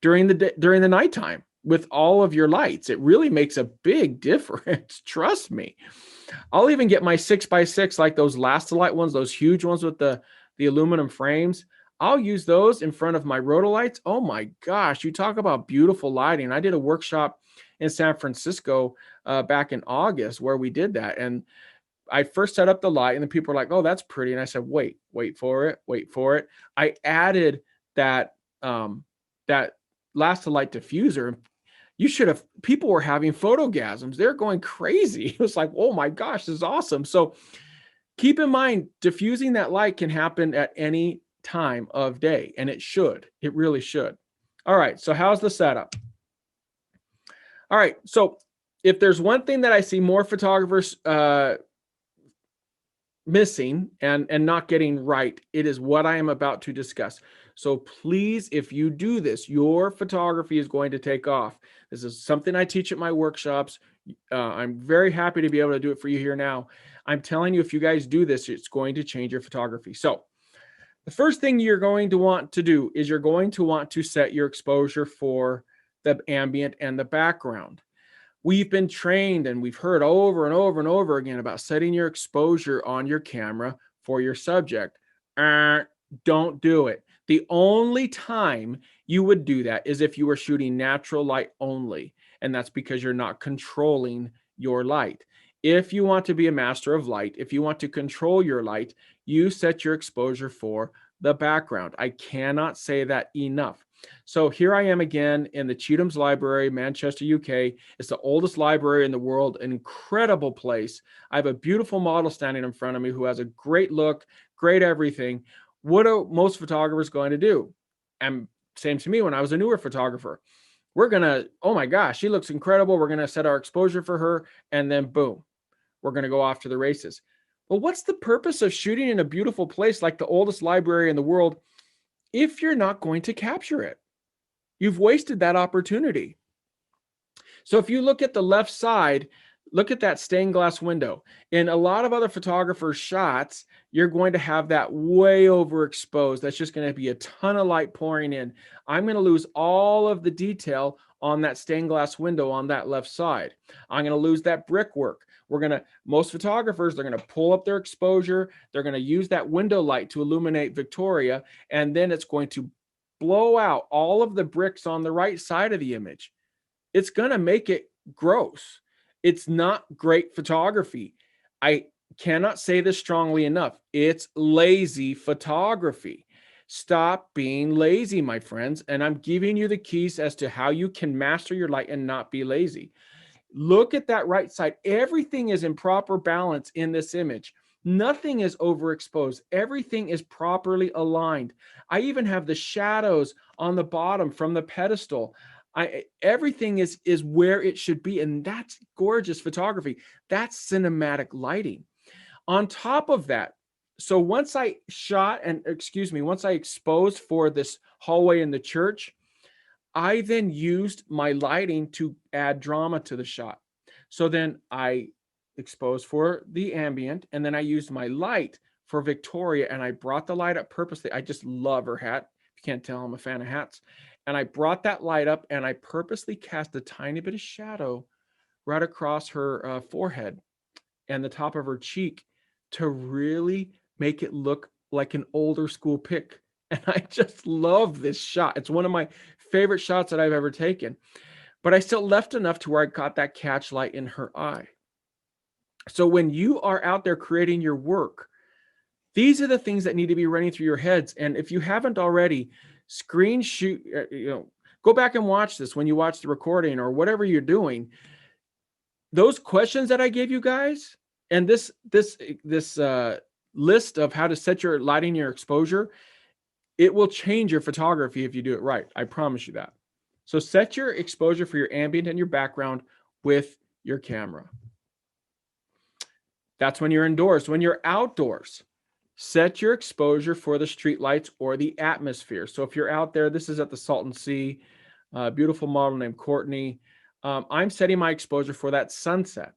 during the nighttime with all of your lights. It really makes a big difference. Trust me. I'll even get my 6x6, like those Lastolite ones, those huge ones with the aluminum frames. I'll use those in front of my rotolights. Oh my gosh, you talk about beautiful lighting. I did a workshop in San Francisco back in August where we did that. And I first set up the light, and then people were like, oh, that's pretty. And I said, wait for it. I added that Lastolite diffuser. People were having photogasms. They're going crazy. It was like, oh my gosh, this is awesome. So keep in mind, diffusing that light can happen at any time of day, and it really should. All right, so how's the setup? All right, so if there's one thing that I see more photographers missing and not getting right, it is what I am about to discuss. So please, if you do this, your photography is going to take off. This is something I teach at my workshops. I'm very happy to be able to do it for you here now. I'm telling you, if you guys do this, it's going to change your photography. So the first thing you're going to want to do is you're going to want to set your exposure for the ambient and the background. We've been trained and we've heard over and over and over again about setting your exposure on your camera for your subject. Don't do it. The only time you would do that is if you were shooting natural light only, and that's because you're not controlling your light. If you want to be a master of light, if you want to control your light, you set your exposure for the background. I cannot say that enough. So here I am again in the Cheatham's Library, Manchester, UK. It's the oldest library in the world, an incredible place. I have a beautiful model standing in front of me who has a great look, great everything. What are most photographers going to do? And same to me when I was a newer photographer. We're going to, oh my gosh, she looks incredible. We're going to set our exposure for her. And then boom, we're going to go off to the races. Well, what's the purpose of shooting in a beautiful place like the oldest library in the world if you're not going to capture it? You've wasted that opportunity. So if you look at the left side, look at that stained glass window. In a lot of other photographers' shots, you're going to have that way overexposed. That's just going to be a ton of light pouring in. I'm going to lose all of the detail on that stained glass window on that left side. I'm going to lose that brickwork. Most photographers, they're going to pull up their exposure. They're going to use that window light to illuminate Victoria, and then it's going to blow out all of the bricks on the right side of the image. It's going to make it gross. It's not great photography. I cannot say this strongly enough. It's lazy photography. Stop being lazy, my friends. And I'm giving you the keys as to how you can master your light and not be lazy. Look at that right side. Everything is in proper balance in this image. Nothing is overexposed. Everything is properly aligned. I even have the shadows on the bottom from the pedestal. Everything is where it should be, and that's gorgeous photography. That's cinematic lighting. On top of that, so once I exposed for this hallway in the church, I then used my lighting to add drama to the shot. So then I exposed for the ambient, and then I used my light for Victoria, and I brought the light up purposely. I just love her hat. If you can't tell, I'm a fan of hats. And I brought that light up, and I purposely cast a tiny bit of shadow right across her forehead and the top of her cheek to really make it look like an older school pic. And I just love this shot. It's one of my favorite shots that I've ever taken. But I still left enough to where I got that catch light in her eye. So when you are out there creating your work, these are the things that need to be running through your heads. And if you haven't already, go back and watch this when you watch the recording or whatever you're doing. Those questions that I gave you guys and this list of how to set your lighting, your exposure, it will change your photography if you do it right. I promise you that. So set your exposure for your ambient and your background with your camera. That's when you're indoors. When you're outdoors, set your exposure for the street lights or the atmosphere. So if you're out there, this is at the Salton Sea, beautiful model named Courtney. I'm setting my exposure for that sunset.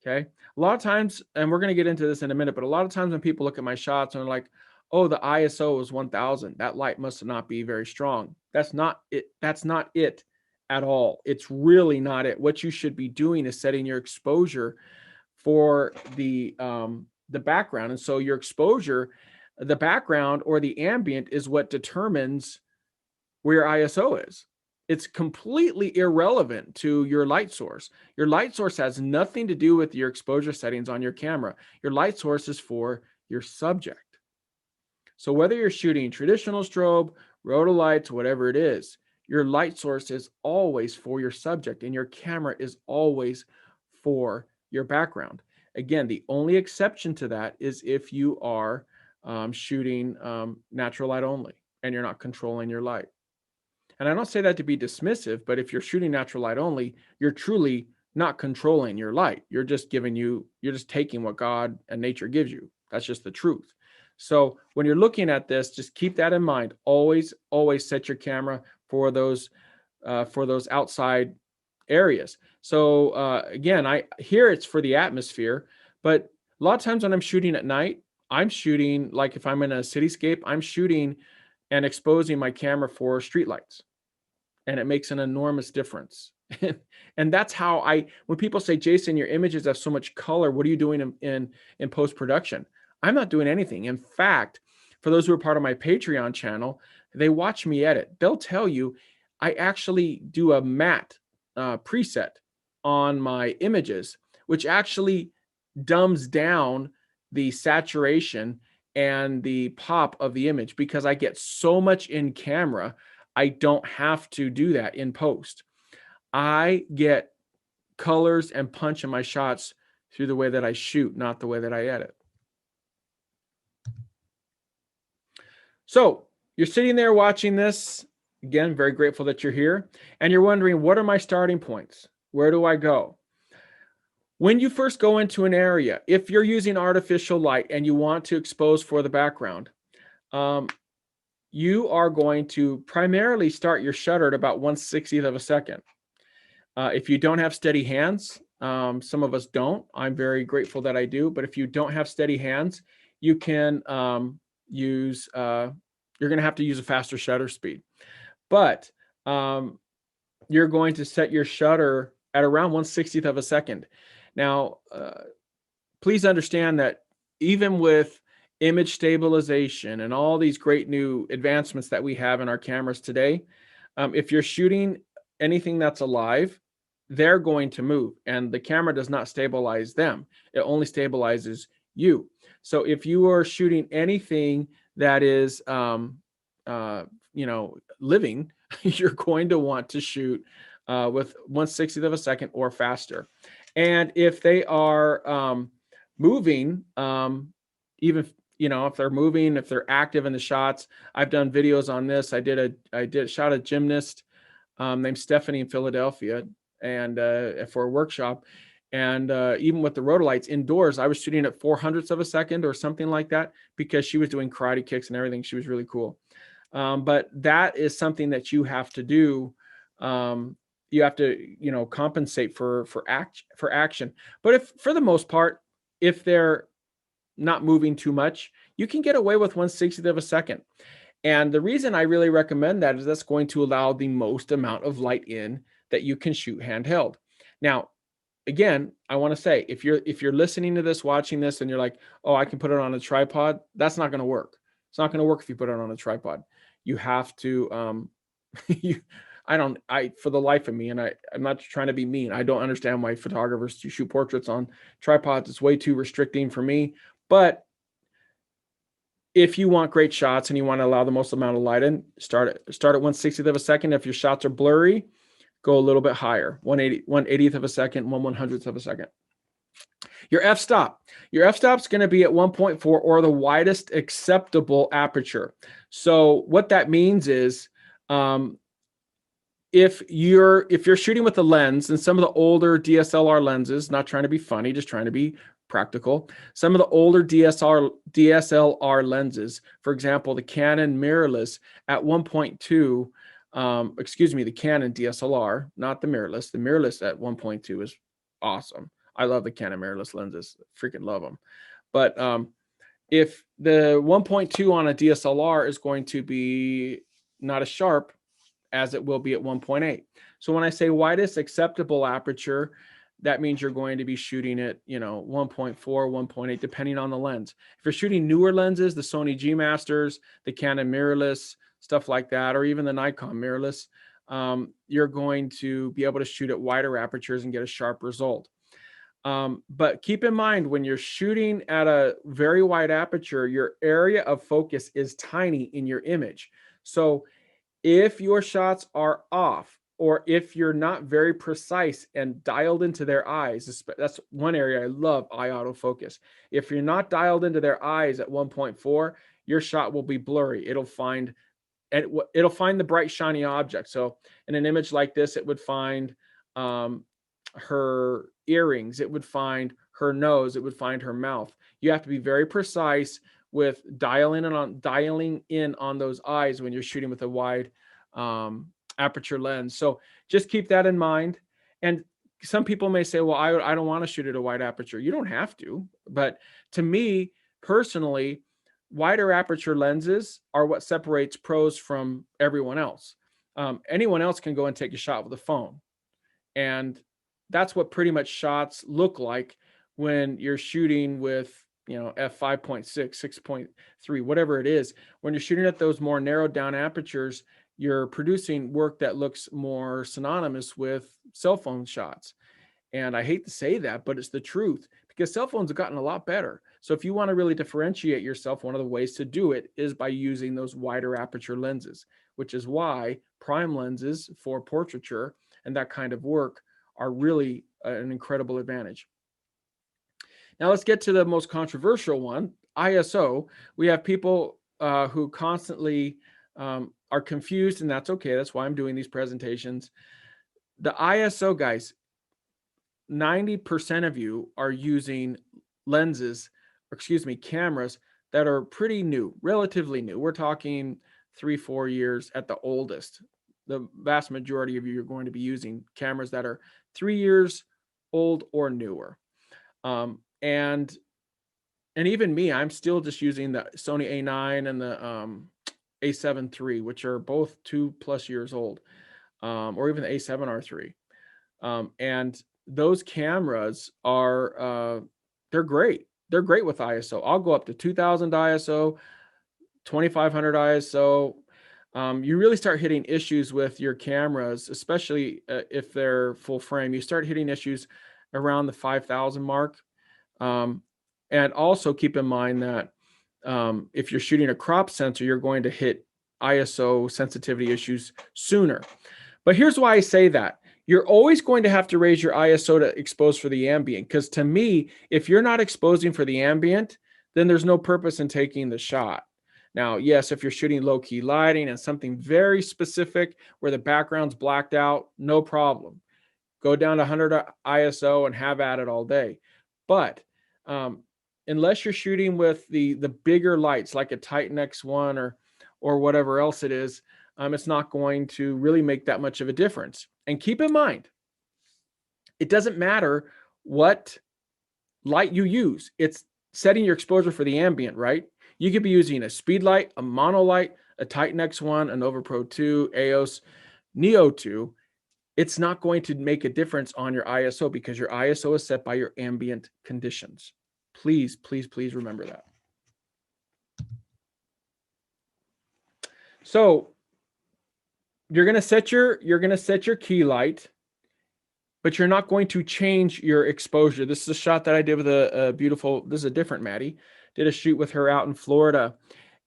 Okay. A lot of times, and we're going to get into this in a minute, but a lot of times when people look at my shots and they're like, oh, the ISO is 1000. That light must not be very strong. That's not it. That's not it at all. It's really not it. What you should be doing is setting your exposure for the background. And so your exposure, the background or the ambient is what determines where your ISO is. It's completely irrelevant to your light source. Your light source has nothing to do with your exposure settings on your camera. Your light source is for your subject. So whether you're shooting traditional strobe, rotolights, whatever it is, your light source is always for your subject and your camera is always for your background. Again, the only exception to that is if you are shooting natural light only and you're not controlling your light. And I don't say that to be dismissive, but if you're shooting natural light only, you're truly not controlling your light. You're just taking what God and nature gives you. That's just the truth. So when you're looking at this, just keep that in mind. Always set your camera for those outside areas. So again, here it's for the atmosphere, but a lot of times when I'm shooting at night, I'm shooting, like if I'm in a cityscape, I'm shooting and exposing my camera for streetlights, and it makes an enormous difference. And that's how when people say, Jason, your images have so much color, what are you doing in post-production? I'm not doing anything. In fact, for those who are part of my Patreon channel, they watch me edit. They'll tell you I actually do a matte preset on my images, which actually dumbs down the saturation and the pop of the image, because I get so much in camera, I don't have to do that in post. I get colors and punch in my shots through the way that I shoot, not the way that I edit. So you're sitting there watching this. Again, very grateful that you're here. And you're wondering, what are my starting points? Where do I go? When you first go into an area, if you're using artificial light and you want to expose for the background, you are going to primarily start your shutter at about 1/60th of a second. If you don't have steady hands, some of us don't. I'm very grateful that I do. But if you don't have steady hands, you can you're going to have to use a faster shutter speed. But you're going to set your shutter at around 1/60th of a second. Now, please understand that even with image stabilization and all these great new advancements that we have in our cameras today, if you're shooting anything that's alive, they're going to move, and the camera does not stabilize them. It only stabilizes you. So if you are shooting anything that is, living, you're going to want to shoot with 1/60th of a second or faster. And if they are moving, even if they're moving, if they're active in the shots, I've done videos on this. I shot a gymnast named Stephanie in Philadelphia, and for a workshop, and even with the rotolights indoors, I was shooting at 400ths of a second or something like that, because she was doing karate kicks and everything. She was really cool. But that is something that you have to do. You have to, compensate for action. But if, for the most part, if they're not moving too much, you can get away with 1/60th of a second. And the reason I really recommend that is that's going to allow the most amount of light in that you can shoot handheld. Now, again, I want to say, if you're listening to this, watching this, and you're like, oh, I can put it on a tripod, that's not going to work. It's not going to work if you put it on a tripod. You have to, for the life of me, and I'm not trying to be mean, I don't understand why photographers shoot portraits on tripods. It's way too restricting for me. But if you want great shots and you want to allow the most amount of light in, start at 1/60th of a second. If your shots are blurry, go a little bit higher, 1/80th of a second, 1/100th of a second. Your f-stop is going to be at 1.4 or the widest acceptable aperture. So what that means is, if you're shooting with a lens, and some of the older DSLR lenses, not trying to be funny, just trying to be practical, some of the older DSLR lenses, for example, the Canon mirrorless at 1.2, the Canon DSLR, not the mirrorless. The mirrorless at 1.2 is awesome. I love the Canon mirrorless lenses, freaking love them. But if the 1.2 on a DSLR is going to be not as sharp as it will be at 1.8. So when I say widest acceptable aperture, that means you're going to be shooting at 1.4, 1.8, depending on the lens. If you're shooting newer lenses, the Sony G Masters, the Canon mirrorless, stuff like that, or even the Nikon mirrorless, you're going to be able to shoot at wider apertures and get a sharp result. But keep in mind, when you're shooting at a very wide aperture, your area of focus is tiny in your image. So if your shots are off, or if you're not very precise and dialed into their eyes, that's one area I love, eye autofocus. If you're not dialed into their eyes at 1.4, your shot will be blurry. It'll find the bright shiny object. So in an image like this, it would find her earrings, it would find her nose, it would find her mouth. You have to be very precise with dialing in on those eyes when you're shooting with a wide aperture lens. So just keep that in mind. And some people may say, well, I don't want to shoot at a wide aperture. You don't have to. But to me personally, wider aperture lenses are what separates pros from everyone else. Anyone else can go and take a shot with a phone. And that's what pretty much shots look like when you're shooting with, f5.6, 6.3, whatever it is. When you're shooting at those more narrowed down apertures, you're producing work that looks more synonymous with cell phone shots. And I hate to say that, but it's the truth, because cell phones have gotten a lot better. So if you want to really differentiate yourself, one of the ways to do it is by using those wider aperture lenses, which is why prime lenses for portraiture and that kind of work are really an incredible advantage. Now let's get to the most controversial one, ISO. We have people who constantly are confused, and that's okay. That's why I'm doing these presentations. The ISO, guys, 90% of you are using lenses, or excuse me, cameras that are pretty new, relatively new. We're talking 3-4 years at the oldest. The vast majority of you are going to be using cameras that are 3 years old or newer. And even me, I'm still just using the Sony A9 and the A7 III, which are both 2+ years old, or even the A7R III. And those cameras are, they're great. They're great with ISO. I'll go up to 2000 ISO, 2500 ISO. You really start hitting issues with your cameras, especially if they're full frame. You start hitting issues around the 5000 mark. And also keep in mind that if you're shooting a crop sensor, you're going to hit ISO sensitivity issues sooner. But here's why I say that. You're always going to have to raise your ISO to expose for the ambient, because to me, if you're not exposing for the ambient, then there's no purpose in taking the shot. Now, yes, if you're shooting low-key lighting and something very specific where the background's blacked out, no problem. Go down to 100 ISO and have at it all day. But unless you're shooting with the bigger lights like a Titan X1 or whatever else it is, it's not going to really make that much of a difference. And keep in mind, it doesn't matter what light you use. It's setting your exposure for the ambient, right? You could be using a speed light, a mono light, a Titan X1, a Nova Pro 2, EOS, Neo 2. It's not going to make a difference on your ISO because your ISO is set by your ambient conditions. Please, please, please remember that. So you're going to set your key light, but you're not going to change your exposure. This is a shot that I did with a beautiful, this is a different Maddie, did a shoot with her out in Florida.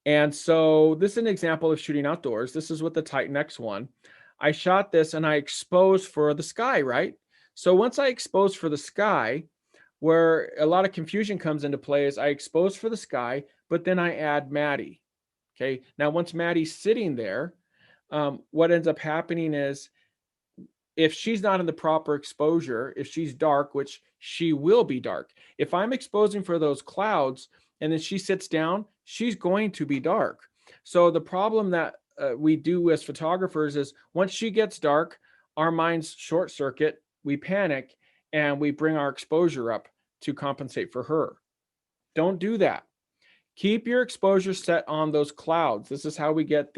And so this is an example of shooting outdoors. This is with the Titan X1. I shot this and I exposed for the sky, right? So once I exposed for the sky, where a lot of confusion comes into play is I expose for the sky, but then I add Maddie. Okay. Now, once Maddie's sitting there, what ends up happening is if she's not in the proper exposure, if she's dark, which she will be dark, if I'm exposing for those clouds and then she sits down, she's going to be dark. So the problem that we do as photographers is once she gets dark, our minds short circuit, we panic, and we bring our exposure up to compensate for her. Don't do that. Keep your exposure set on those clouds. This is how we get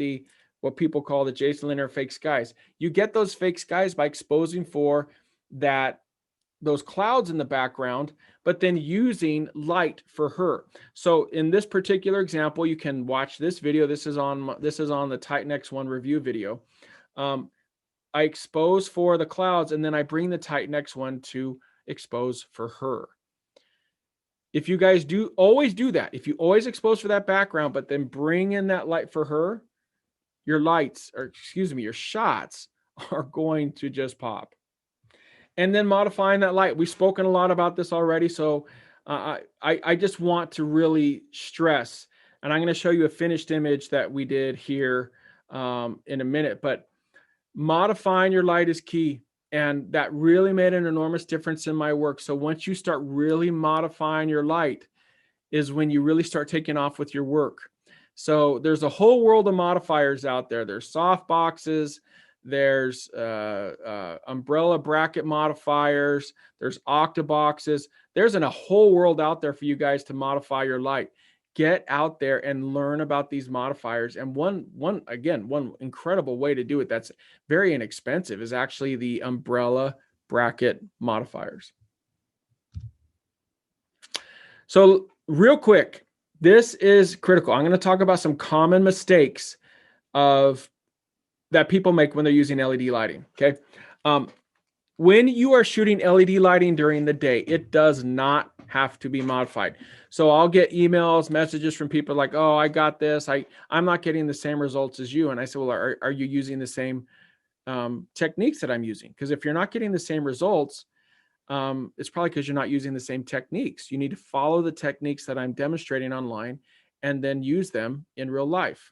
what people call the Jason Lanier fake skies. You get those fake skies by exposing for those clouds in the background, but then using light for her. So in this particular example, you can watch this video. This is on the Titan X1 review video. I expose for the clouds and then I bring the Titan X1 to expose for her. If you guys always do that, if you always expose for that background, but then bring in that light for her, your shots are going to just pop. And then modifying that light. We've spoken a lot about this already. So I just want to really stress, and I'm going to show you a finished image that we did here in a minute, but modifying your light is key. And that really made an enormous difference in my work. So once you start really modifying your light is when you really start taking off with your work. So there's a whole world of modifiers out there. There's soft boxes, there's umbrella bracket modifiers, there's octaboxes. There's a whole world out there for you guys to modify your light. Get out there and learn about these modifiers. And one incredible way to do it that's very inexpensive is actually the umbrella bracket modifiers. So real quick, this is critical. I'm going to talk about some common mistakes that people make when they're using LED lighting. Okay. When you are shooting LED lighting during the day, it does not have to be modified. So I'll get emails, messages from people like, oh, I got this. I'm not getting the same results as you. And I said, well, are you using the same techniques that I'm using? Because if you're not getting the same results, it's probably because you're not using the same techniques. You need to follow the techniques that I'm demonstrating online and then use them in real life.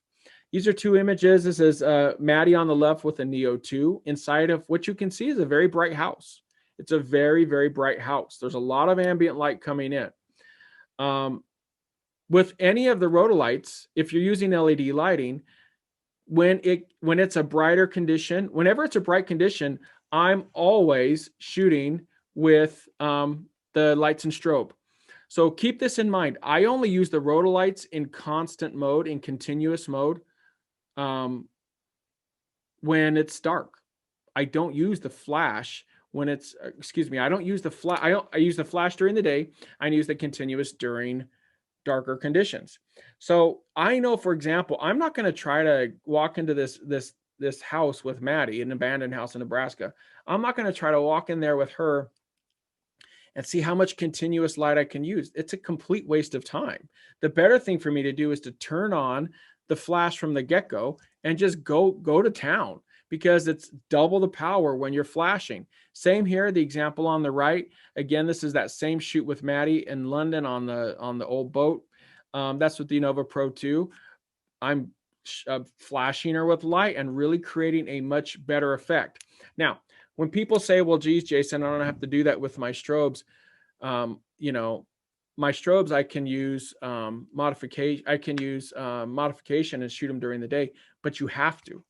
These are two images. This is Maddie on the left with a Neo 2. Inside of what you can see is a very bright house. It's a very, very bright house. There's a lot of ambient light coming in. With any of the rhodolites, if you're using LED lighting, when it's a brighter condition, whenever it's a bright condition, I'm always shooting with the lights and strobe. So keep this in mind. I only use the rhodolites in constant mode, in continuous mode, when it's dark. I don't use the flash when it's, I don't use the flash. I use the flash during the day. I use the continuous during darker conditions. So I know, for example, I'm not going to try to walk into this house with Maddie, an abandoned house in Nebraska. I'm not going to try to walk in there with her and see how much continuous light I can use. It's a complete waste of time. The better thing for me to do is to turn on the flash from the get-go and just go to town, because it's double the power when you're flashing. Same here, the example on the right. Again, this is that same shoot with Maddie in London on the old boat. That's with the Nova Pro 2. I'm flashing her with light and really creating a much better effect. Now, when people say, well, geez, Jason, I don't have to do that with my strobes. My strobes, I can use modification. I can use modification and shoot them during the day, but you have to.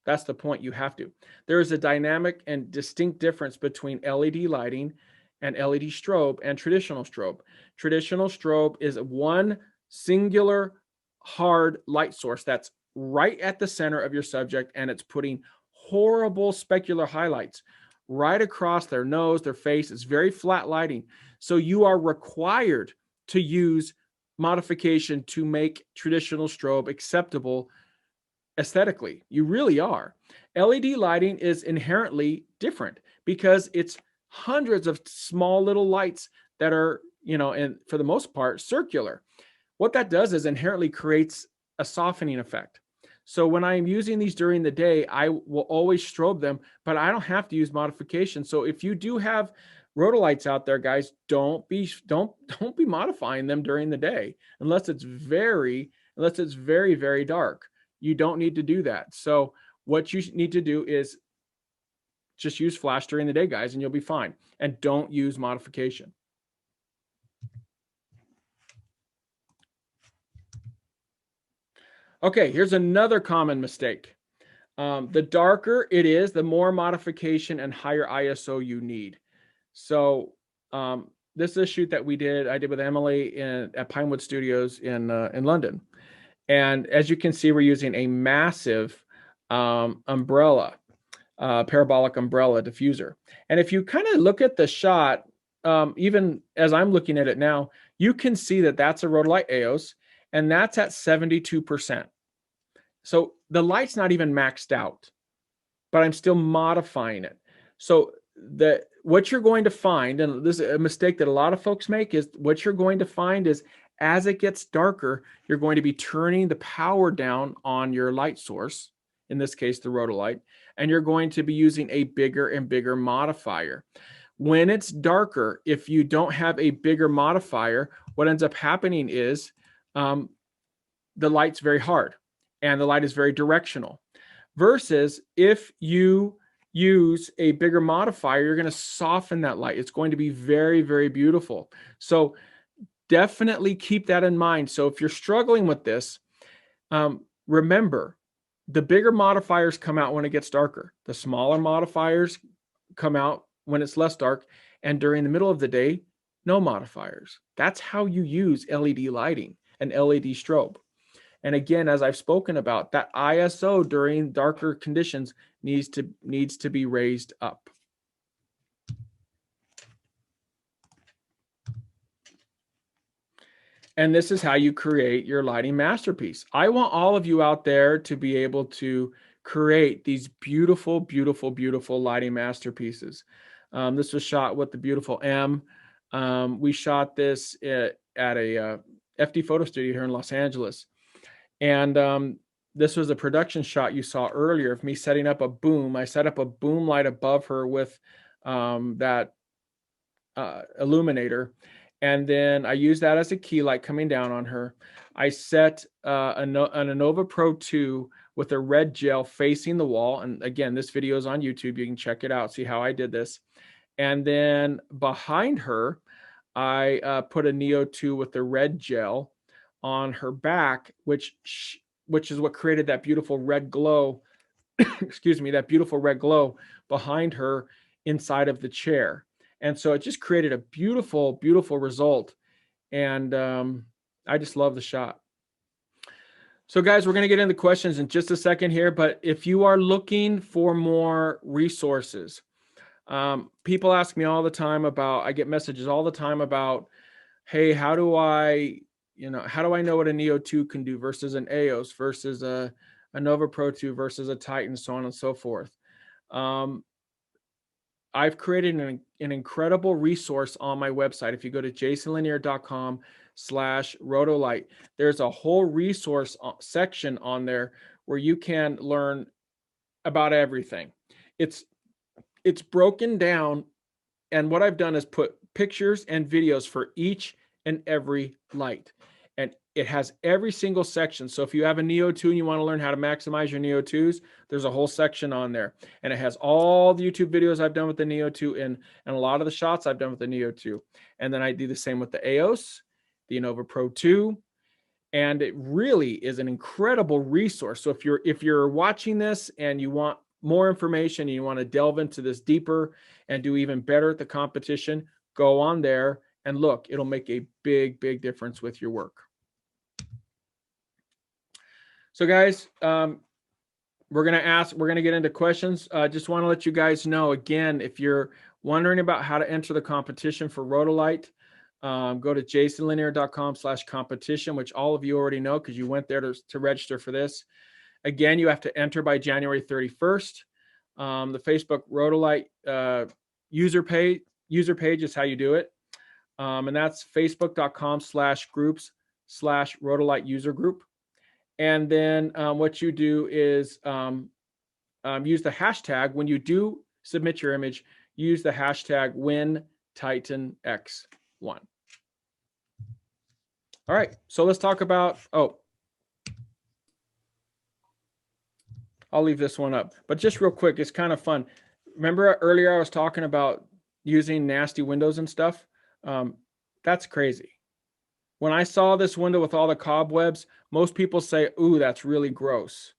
That's the point. You have to. There is a dynamic and distinct difference between LED lighting and LED strobe and traditional strobe. Traditional strobe is one singular hard light source that's right at the center of your subject, and it's putting horrible specular highlights right across their nose, their face. It's very flat lighting. So you are required to use modification to make traditional strobe acceptable aesthetically. You really are. LED lighting is inherently different because it's hundreds of small little lights that are, and for the most part, circular. What that does is inherently creates a softening effect. So when I'm using these during the day, I will always strobe them, but I don't have to use modification. So if you do have rhodolites out there, guys, don't be modifying them during the day unless it's very, very dark. You don't need to do that. So what you need to do is just use flash during the day, guys, and you'll be fine. And don't use modification. Okay, here's another common mistake. The darker it is, the more modification and higher ISO you need. So this is a shoot that I did with Emily at Pinewood Studios in London. And as you can see, we're using a massive umbrella, parabolic umbrella diffuser. And if you kind of look at the shot, even as I'm looking at it now, you can see that that's a rhodolite EOS, and that's at 72%. So the light's not even maxed out, but I'm still modifying it. So what you're going to find, and this is a mistake that a lot of folks make, is what you're going to find is as it gets darker, you're going to be turning the power down on your light source, in this case, the rhodolite, and you're going to be using a bigger and bigger modifier. When it's darker, if you don't have a bigger modifier, what ends up happening is the light's very hard and the light is very directional. Versus if you use a bigger modifier, you're going to soften that light. It's going to be very, very beautiful. So definitely keep that in mind. So if you're struggling with this, remember, The bigger modifiers come out when it gets darker. The smaller modifiers come out when it's less dark. And during the middle of the day, no modifiers. That's how you use LED lighting and LED strobe. And again, as I've spoken about, that ISO during darker conditions needs to be raised up. And this is how you create your lighting masterpiece. I want all of you out there to be able to create these beautiful, beautiful, beautiful lighting masterpieces. This was shot with the beautiful M. We shot this at a FD photo studio here in Los Angeles. And this was a production shot you saw earlier of me setting up a boom. I set up a boom light above her with that illuminator. And then I used that as a key light coming down on her. I set an Anova Pro 2 with a red gel facing the wall. And again, this video is on YouTube. You can check it out, see how I did this. And then behind her, I put a Neo 2 with the red gel on her back, which is what created that beautiful red glow, excuse me, that beautiful red glow behind her inside of the chair. And so it just created a beautiful, beautiful result. And I just love the shot. So guys, we're going to get into questions in just a second here. But if you are looking for more resources, people ask me all the time about, I get messages all the time about, hey, how do I know what a Neo 2 can do versus an EOS versus a Nova Pro 2 versus a Titan, so on and so forth. I've created an incredible resource on my website. If you go to jasonlanier.com/rotolight, there's a whole resource section on there where you can learn about everything. It's broken down, and what I've done is put pictures and videos for each and every light. And it has every single section. So if you have a Neo 2 and you want to learn how to maximize your Neo 2s, there's a whole section on there. And it has all the YouTube videos I've done with the Neo 2 and a lot of the shots I've done with the Neo 2. And then I do the same with the EOS, the Nova Pro 2. And it really is an incredible resource. So if you're watching this and you want more information and you want to delve into this deeper and do even better at the competition, go on there and look. It'll make a big, big difference with your work. So guys, we're going to get into questions. Just want to let you guys know, again, if you're wondering about how to enter the competition for Rotolight, go to jasonlanier.com/competition, which all of you already know because you went there to register for this. Again, you have to enter by January 31st. The Facebook Rotolight user page is how you do it. And that's facebook.com/groups/Rotolight user group. And then what you do is use the hashtag. When you do submit your image, use the hashtag WinTitanX1. All right, so let's talk about, I'll leave this one up. But just real quick, it's kind of fun. Remember earlier I was talking about using nasty windows and stuff? That's crazy. When I saw this window with all the cobwebs, most people say, ooh, that's really gross.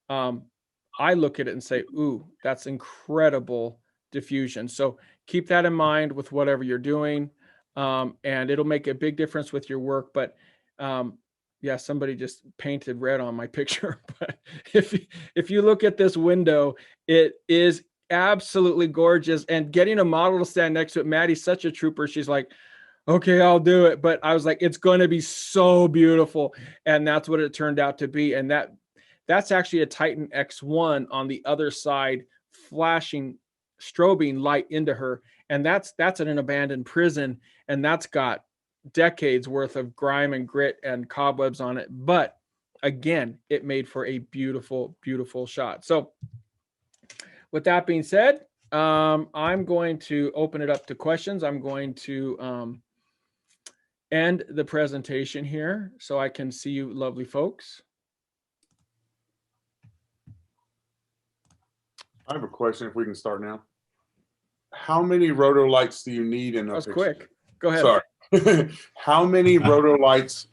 I look at it and say, ooh, that's incredible diffusion. So keep that in mind with whatever you're doing, and it'll make a big difference with your work. But yeah, somebody just painted red on my picture. But if you look at this window, it is absolutely gorgeous. And getting a model to stand next to it, Maddie's such a trooper. She's like, okay, I'll do it. But I was like, it's going to be so beautiful. And that's what it turned out to be. And that's actually a Titan X1 on the other side, flashing, strobing light into her. And that's in an abandoned prison. And that's got decades worth of grime and grit and cobwebs on it. But again, it made for a beautiful, beautiful shot. So with that being said, I'm going to open it up to questions. I'm going to end the presentation here so I can see you lovely folks. I have a question if we can start now. How many rotolights do you need in a That was picture? quick. Go ahead. Sorry. How many rotolights,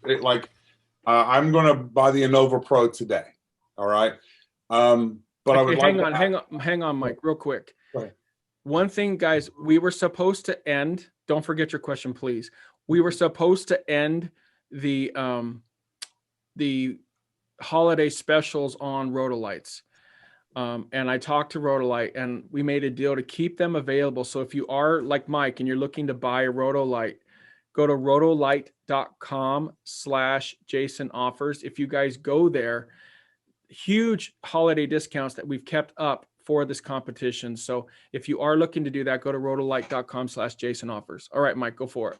I'm going to buy the Anova Pro today. All right. But I Okay, would like hang on, Mike, real quick. Go ahead. One thing, guys, we were supposed to end. Don't forget your question, please. We were supposed to end the holiday specials on Rotolights. And I talked to Rotolite, and we made a deal to keep them available. So if you are like Mike and you're looking to buy a Rotolite, go to rotolite.com/Jason offers. If you guys go there, huge holiday discounts that we've kept up for this competition. So if you are looking to do that, go to rotolite.com/Jason offers. All right, Mike, go for it.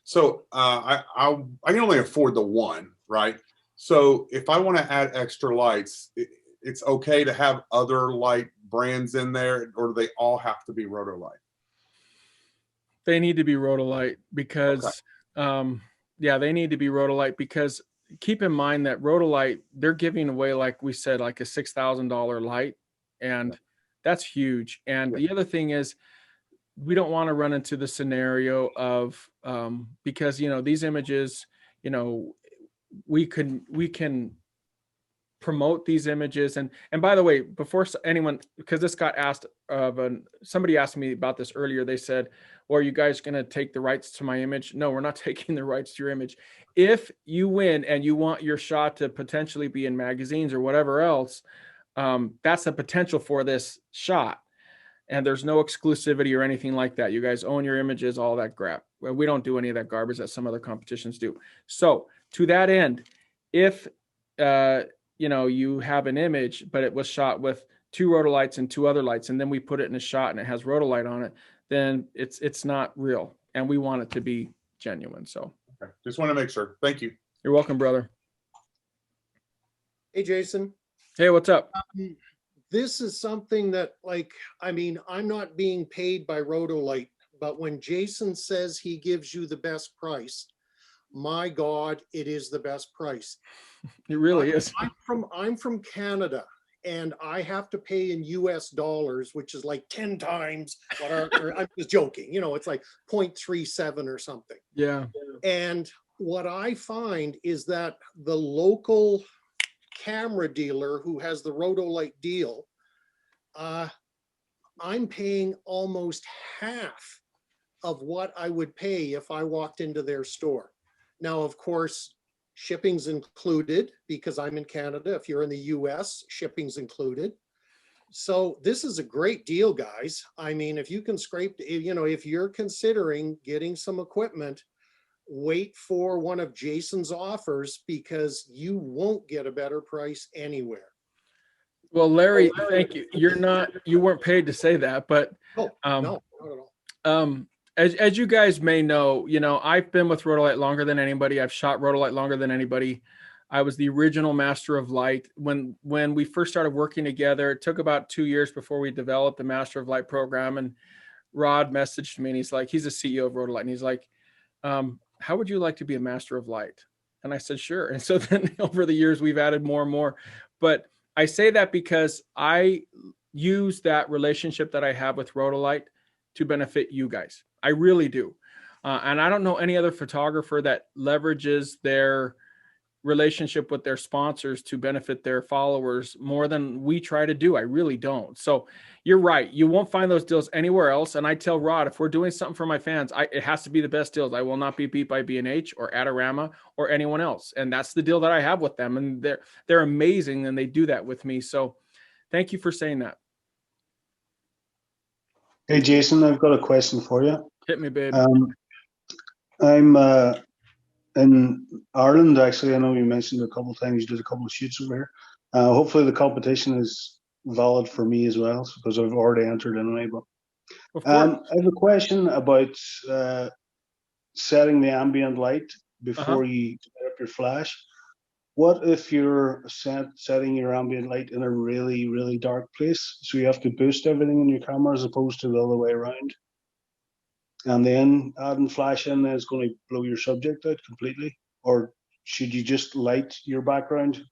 So I can only afford the one, right? So if I want to add extra lights, it's okay to have other light brands in there, or do they all have to be Rotolite? They need to be Rotolite because, yeah, they need to be Rotolite because keep in mind that Rotolite, they're giving away, like we said, like a $6,000 light, and that's huge. And the other thing is, we don't want to run into the scenario of because these images, we can promote these images. And by the way, before anyone, because this got asked somebody asked me about this earlier, they said, well, are you guys going to take the rights to my image? No, we're not taking the rights to your image. If you win and you want your shot to potentially be in magazines or whatever else, that's the potential for this shot. And there's no exclusivity or anything like that. You guys own your images, all that crap. Well, we don't do any of that garbage that some other competitions do. So to that end, if you have an image, but it was shot with 2 Rotolights and 2 other lights, and then we put it in a shot and it has Rotolite on it, then it's not real, and we want it to be genuine. So okay. Just want to make sure. Thank you. You're welcome, brother. Hey, Jason. Hey, what's up? This is something that, I'm not being paid by Rotolite, but when Jason says he gives you the best price, my God, it is the best price. It really is. I'm from Canada, and I have to pay in US dollars, which is like 10 times what I'm just joking, it's like 0.37 or something. Yeah. And what I find is that the local camera dealer who has the Rotolite deal, I'm paying almost half of what I would pay if I walked into their store. Now, of course, shipping's included because I'm in Canada. If you're in the US, shipping's included. So this is a great deal, guys. I mean, if you can scrape, if you're considering getting some equipment, wait for one of Jason's offers because you won't get a better price anywhere. Well, Larry, thank you. You weren't paid to say that, but no, not at all. As you guys may know, I've been with Rotolite longer than anybody. I've shot Rotolite longer than anybody. I was the original Master of Light. When we first started working together, it took about 2 years before we developed the Master of Light program. And Rod messaged me, and he's like, he's the CEO of Rotolite, and he's like, how would you like to be a Master of Light? And I said, sure. And so then over the years, we've added more and more. But I say that because I use that relationship that I have with Rotolite to benefit you guys. I really do. And I don't know any other photographer that leverages their relationship with their sponsors to benefit their followers more than we try to do. I really don't. So you're right. You won't find those deals anywhere else. And I tell Rod, if we're doing something for my fans, it has to be the best deals. I will not be beat by B&H or Adorama or anyone else. And that's the deal that I have with them. And they're amazing. And they do that with me. So thank you for saying that. Hey, Jason, I've got a question for you. Hit me, babe. I'm in Ireland, actually. I know you mentioned a couple of times you did a couple of shoots over here. Hopefully the competition is valid for me as well, because I've already entered anyway. But I have a question about setting the ambient light before you set up your flash. What if you're setting your ambient light in a really, really dark place? So you have to boost everything in your camera as opposed to the other way around. And then adding flash in is going to blow your subject out completely. Or should you just light your background?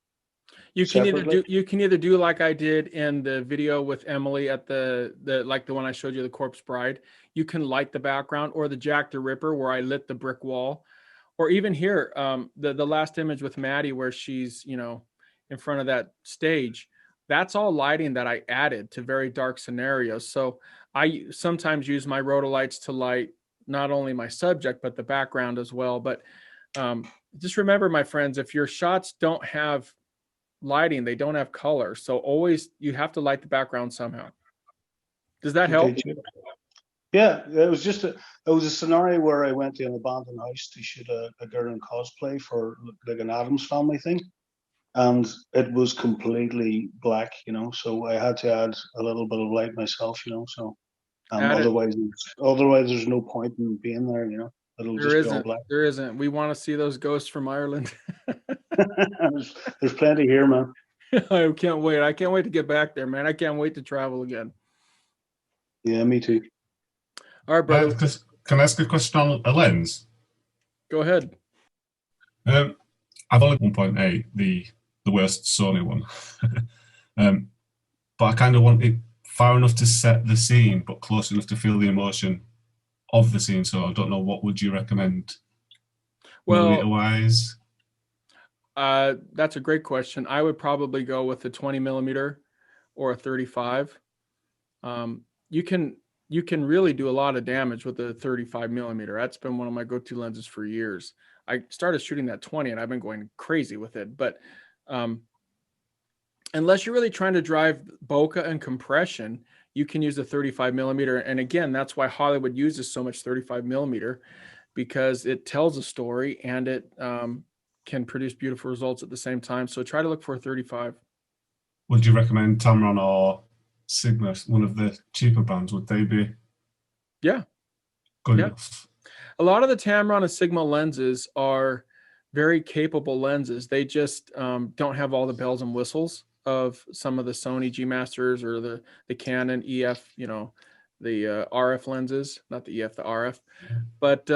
You can either do like I did in the video with Emily at the one I showed you, the Corpse Bride. You can light the background, or the Jack the Ripper where I lit the brick wall. Or even here, the last image with Maddie where she's, in front of that stage, that's all lighting that I added to very dark scenarios. So I sometimes use my rotolights to light not only my subject, but the background as well. But just remember, my friends, if your shots don't have lighting, they don't have color. So always, you have to light the background somehow. Does that help? Okay, yeah, it was just it was a scenario where I went to an abandoned house to shoot a girl in cosplay for like an Addams Family thing, and it was completely black, you know. So I had to add a little bit of light myself, you know. So otherwise there's no point in being there, you know. It'll just be all black. There isn't. We want to see those ghosts from Ireland. There's plenty here, man. I can't wait. I can't wait to get back there, man. I can't wait to travel again. Yeah, me too. All right, brother. Can I ask a question on a lens? Go ahead. I've only 1.8, the worst Sony one, but I kind of want it far enough to set the scene, but close enough to feel the emotion of the scene. So I don't know, what would you recommend, millimeter-wise? That's a great question. I would probably go with a 20 millimeter or a 35. You can really do a lot of damage with a 35 millimeter. That's been one of my go-to lenses for years. I started shooting that 20 and I've been going crazy with it. But unless you're really trying to drive bokeh and compression, you can use a 35 millimeter. And again, that's why Hollywood uses so much 35 millimeter, because it tells a story and it can produce beautiful results at the same time. So try to look for a 35. Would you recommend Tamron or Sigma, one of the cheaper brands? Would they be good enough? A lot of the Tamron and Sigma lenses are very capable lenses. They just don't have all the bells and whistles of some of the Sony G Masters or the Canon EF, you know, the RF lenses, not the EF, the RF. But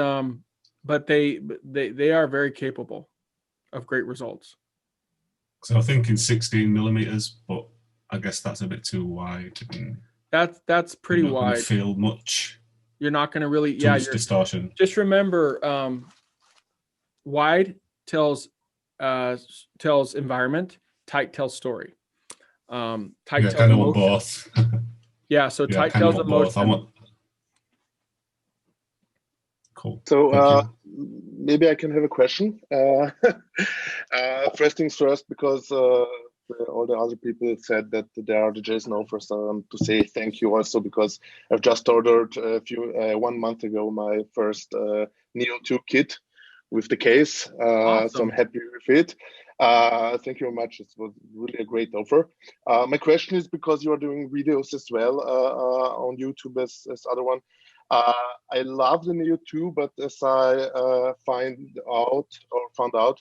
they are very capable of great results. So I think in 16 millimeters, but I guess that's a bit too wide. That's pretty you're not wide. Feel much. You're not going to really, distortion. Just remember, wide tells environment, tight tells story. Tight tells kind of emotion. both. Yeah, so tight tells emotion. Cool. So maybe I can have a question. First things first, because all the other people said that they are the Jason offers, to say thank you also, because I've just ordered 1 month ago my first Neo 2 kit with the case. Awesome. So I'm happy with it. Thank you very much. It was really a great offer. My question is, because you are doing videos as well on YouTube as other one. I love the Neo 2, but as I found out,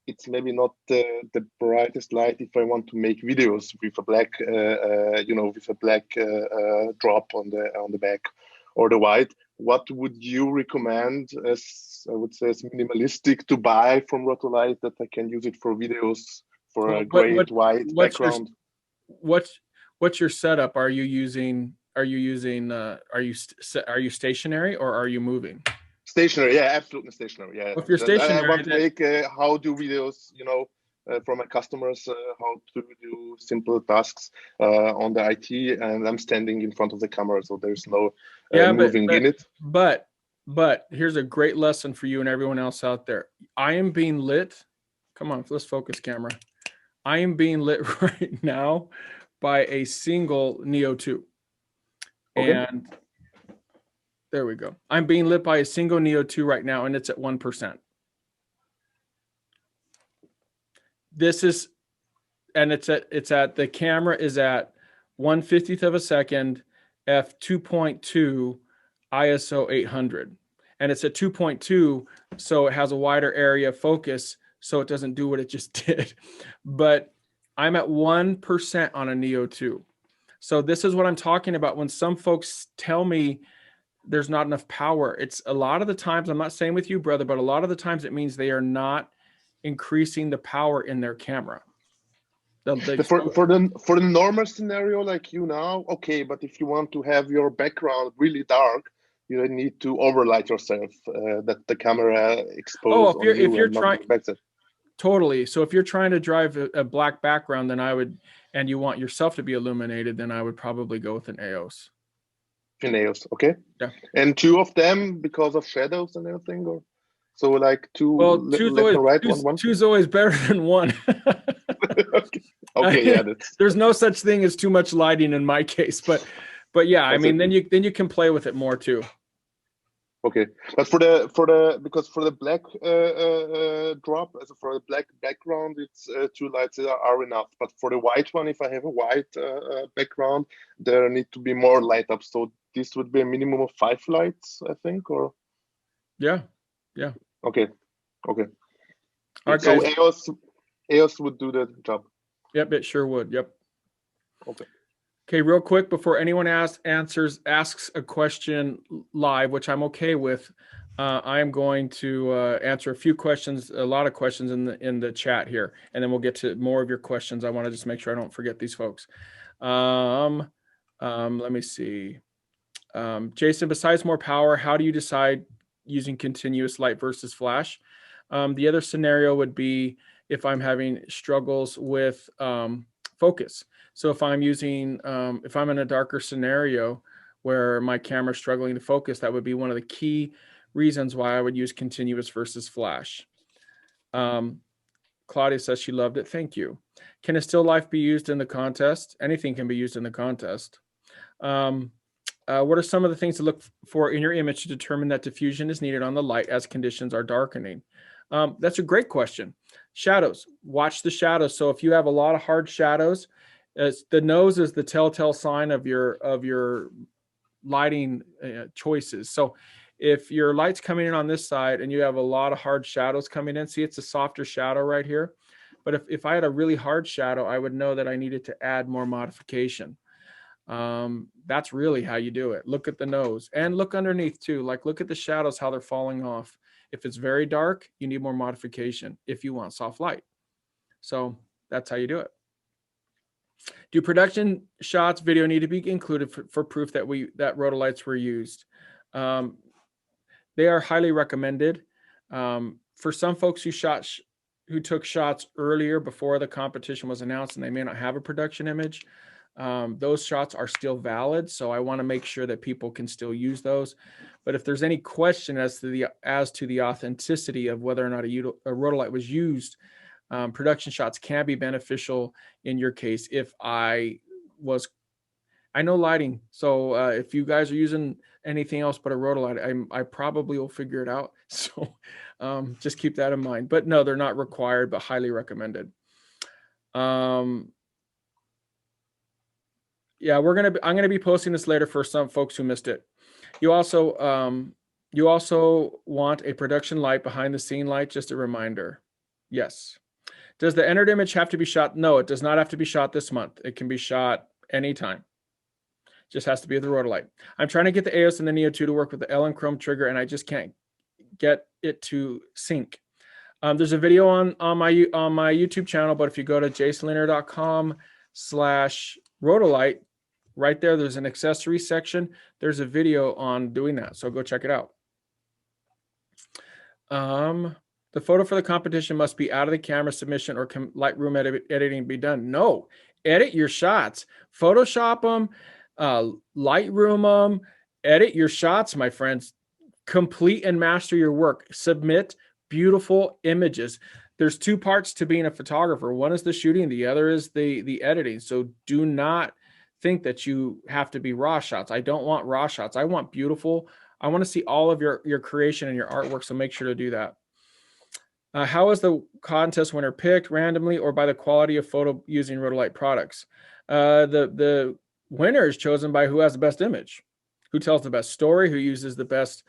it's maybe not the brightest light if I want to make videos with a black, with a black drop on the back or the white. What would you recommend, as I would say, as minimalistic, to buy from Rotolight that I can use it for videos for a great white background? What's your setup? Are you stationary or are you moving? Stationary, yeah, absolutely stationary. Yeah. If you're stationary, I want to make how do videos, for my customers, how to do simple tasks on the IT, and I'm standing in front of the camera, so there's no moving in it. But here's a great lesson for you and everyone else out there. I am being lit. Come on, let's focus, camera. I am being lit right now by a single Neo 2. Okay. And there we go. I'm being lit by a single Neo 2 right now, and it's at 1%. The camera is at 1/50th of a second, f2.2, ISO 800. And it's at 2.2, so it has a wider area of focus, so it doesn't do what it just did. But I'm at 1% on a Neo 2. So this is what I'm talking about when some folks tell me there's not enough power. It's a lot of the times, I'm not saying with you, brother, but a lot of the times it means they are not increasing the power in their camera. For the normal scenario like you now, okay, but if you want to have your background really dark, you need to overlight yourself, that the camera exposes. Totally. So if you're trying to drive a black background, then and you want yourself to be illuminated, then I would probably go with an EOS. EOS, okay. Yeah. And two of them because of shadows and everything, or so like two. Well, left and right, one. two's always better than one. Okay, yeah. There's no such thing as too much lighting in my case, but yeah, I mean, then you can play with it more too. Okay, but for the black drop, as for the black background, it's 2 lights are enough. But for the white one, if I have a white background, there need to be more light up. So this would be a minimum of 5 lights, I think, or. Yeah. Okay. All right, so guys. EOS would do the job. Yep, it sure would. Yep. Okay, real quick before anyone asks a question live, which I'm okay with. I'm going to answer a lot of questions in the chat here, and then we'll get to more of your questions. I want to just make sure I don't forget these folks. Let me see. Jason, besides more power, how do you decide using continuous light versus flash? The other scenario would be if I'm having struggles with focus. So if I'm if I'm in a darker scenario where my camera's struggling to focus, that would be one of the key reasons why I would use continuous versus flash. Claudia says she loved it. Thank you. Can a still life be used in the contest? Anything can be used in the contest. What are some of the things to look for in your image to determine that diffusion is needed on the light as conditions are darkening? That's a great question. Shadows. Watch the shadows. So if you have a lot of hard shadows, the nose is the telltale sign of your lighting choices. So if your light's coming in on this side and you have a lot of hard shadows coming in, see, it's a softer shadow right here. But if I had a really hard shadow, I would know that I needed to add more modification. That's really how you do it. Look at the nose and look underneath too. Like look at the shadows, how they're falling off. If it's very dark, you need more modification if you want soft light. So that's how you do it. Do production shots video need to be included for proof that rhodolites were used? They are highly recommended. For some folks who took shots earlier before the competition was announced and they may not have a production image, those shots are still valid. So I want to make sure that people can still use those. But if there's any question as to the authenticity of whether or not a rhodolite was used, production shots can be beneficial in your case. I know lighting, so if you guys are using anything else but a rhodolite, I probably will figure it out. So just keep that in mind. But no, they're not required, but highly recommended. Yeah, I'm gonna be posting this later for some folks who missed it. You also want a production light behind the scene light. Just a reminder. Yes. Does the entered image have to be shot? No, it does not have to be shot this month. It can be shot anytime. Just has to be with the rhodolite. I'm trying to get the EOS and the Neo 2 to work with the L and Chrome trigger, and I just can't get it to sync. There's a video on my YouTube channel, but if you go to jasonlanier.com/rhodolite, right there's an accessory section. There's a video on doing that, so go check it out. The photo for the competition must be out of the camera submission, or can Lightroom editing be done? No, edit your shots, Photoshop them, Lightroom them, edit your shots, my friends. Complete and master your work. Submit beautiful images. There's 2 parts to being a photographer. One is the shooting, the other is the editing. So do not think that you have to be raw shots. I don't want raw shots. I want beautiful. I want to see all of your creation and your artwork. So make sure to do that. How is the contest winner picked, randomly or by the quality of photo using rhodolite products? The winner is chosen by who has the best image, who tells the best story, who uses the best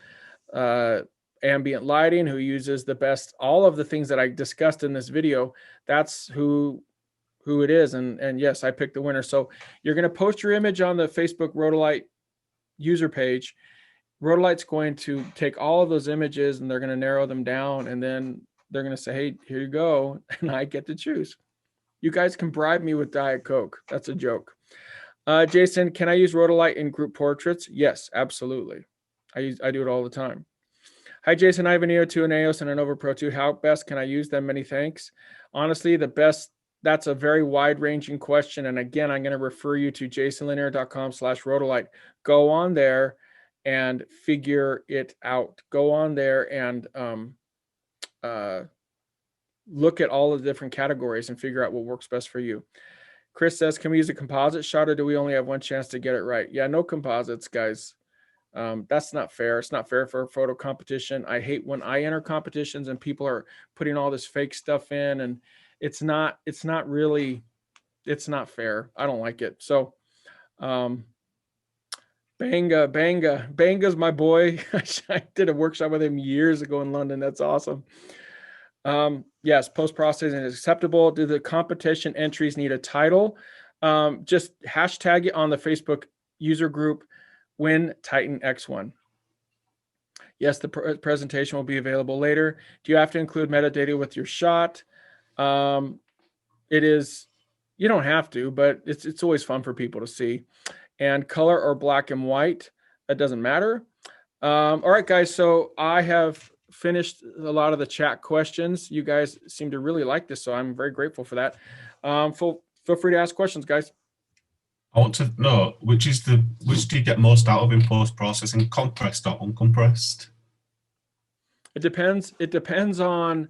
ambient lighting, who uses the best, all of the things that I discussed in this video. That's who it is. And yes, I picked the winner. So you're going to post your image on the Facebook Rhodolite user page. Rhodolite's going to take all of those images and they're going to narrow them down, and then they're going to say, hey, here you go. And I get to choose. You guys can bribe me with Diet Coke. That's a joke. Jason, can I use rhodolite in group portraits? Yes, absolutely. I do it all the time. Hi, Jason. I have an EO2, an EOS, and an Nova Pro 2. How best can I use them? Many thanks. Honestly, the best, that's a very wide-ranging question. And again, I'm going to refer you to jasonlanier.com/rotolite. Go on there and figure it out. Go on there and look at all of the different categories and figure out what works best for you. Chris says, can we use a composite shot or do we only have one chance to get it right? Yeah, no composites, guys. That's not fair. It's not fair for a photo competition. I hate when I enter competitions and people are putting all this fake stuff in, and it's not really, it's not fair. I don't like it. So, Banga's my boy. I did a workshop with him years ago in London. That's awesome. Yes, post-processing is acceptable. Do the competition entries need a title? Just hashtag it on the Facebook user group, Win Titan X1. Yes, the presentation will be available later. Do you have to include metadata with your shot? It is, you don't have to, but it's always fun for people to see. And color or black and white, that doesn't matter. All right, guys, so I have finished a lot of the chat questions. You guys seem to really like this, so I'm very grateful for that. Feel free to ask questions, guys. I want to know which do you get most out of in post-processing, compressed or uncompressed? It depends. It depends on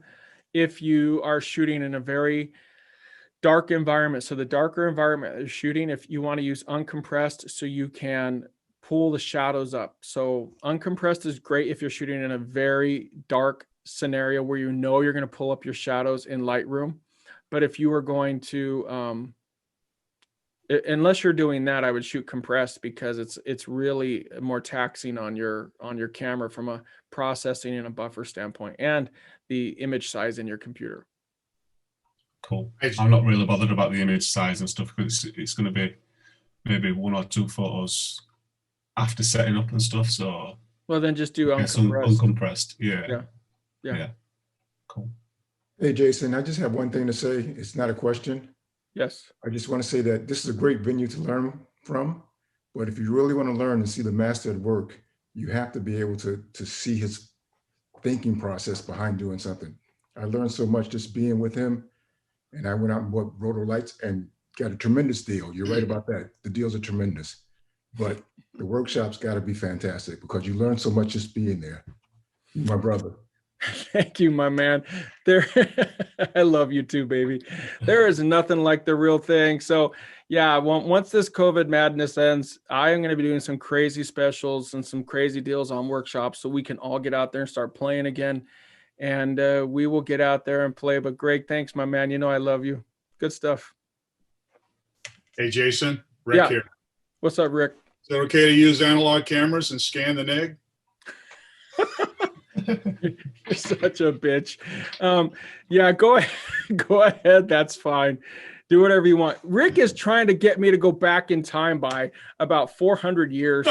if you are shooting in a very dark environment. So the darker environment you're shooting, if you want to use uncompressed, so you can pull the shadows up. So uncompressed is great if you're shooting in a very dark scenario where you know you're going to pull up your shadows in Lightroom. But if you are going to unless you're doing that, I would shoot compressed because it's really more taxing on your camera from a processing and a buffer standpoint and the image size in your computer. Cool. I'm not really bothered about the image size and stuff because it's going to be maybe 1 or 2 photos after setting up and stuff. So well, then just do uncompressed. Uncompressed. Yeah. Cool. Hey, Jason, I just have one thing to say. It's not a question. Yes. I just want to say that this is a great venue to learn from, but if you really want to learn and see the master at work, you have to be able to see his thinking process behind doing something. I learned so much just being with him, and I went out and bought rotor lights and got a tremendous deal. You're right about that. The deals are tremendous, but the workshop's got to be fantastic because you learn so much just being there. My brother. Thank you, my man. I love you too, baby. There is nothing like the real thing. So yeah, once this COVID madness ends, I am going to be doing some crazy specials and some crazy deals on workshops so we can all get out there and start playing again. And we will get out there and play. But Greg, thanks, my man. You know I love you. Good stuff. Hey, Jason. Rick here. What's up, Rick? Is it okay to use analog cameras and scan the NIG? You're such a bitch. Yeah, go ahead. That's fine. Do whatever you want. Rick is trying to get me to go back in time by about 400 years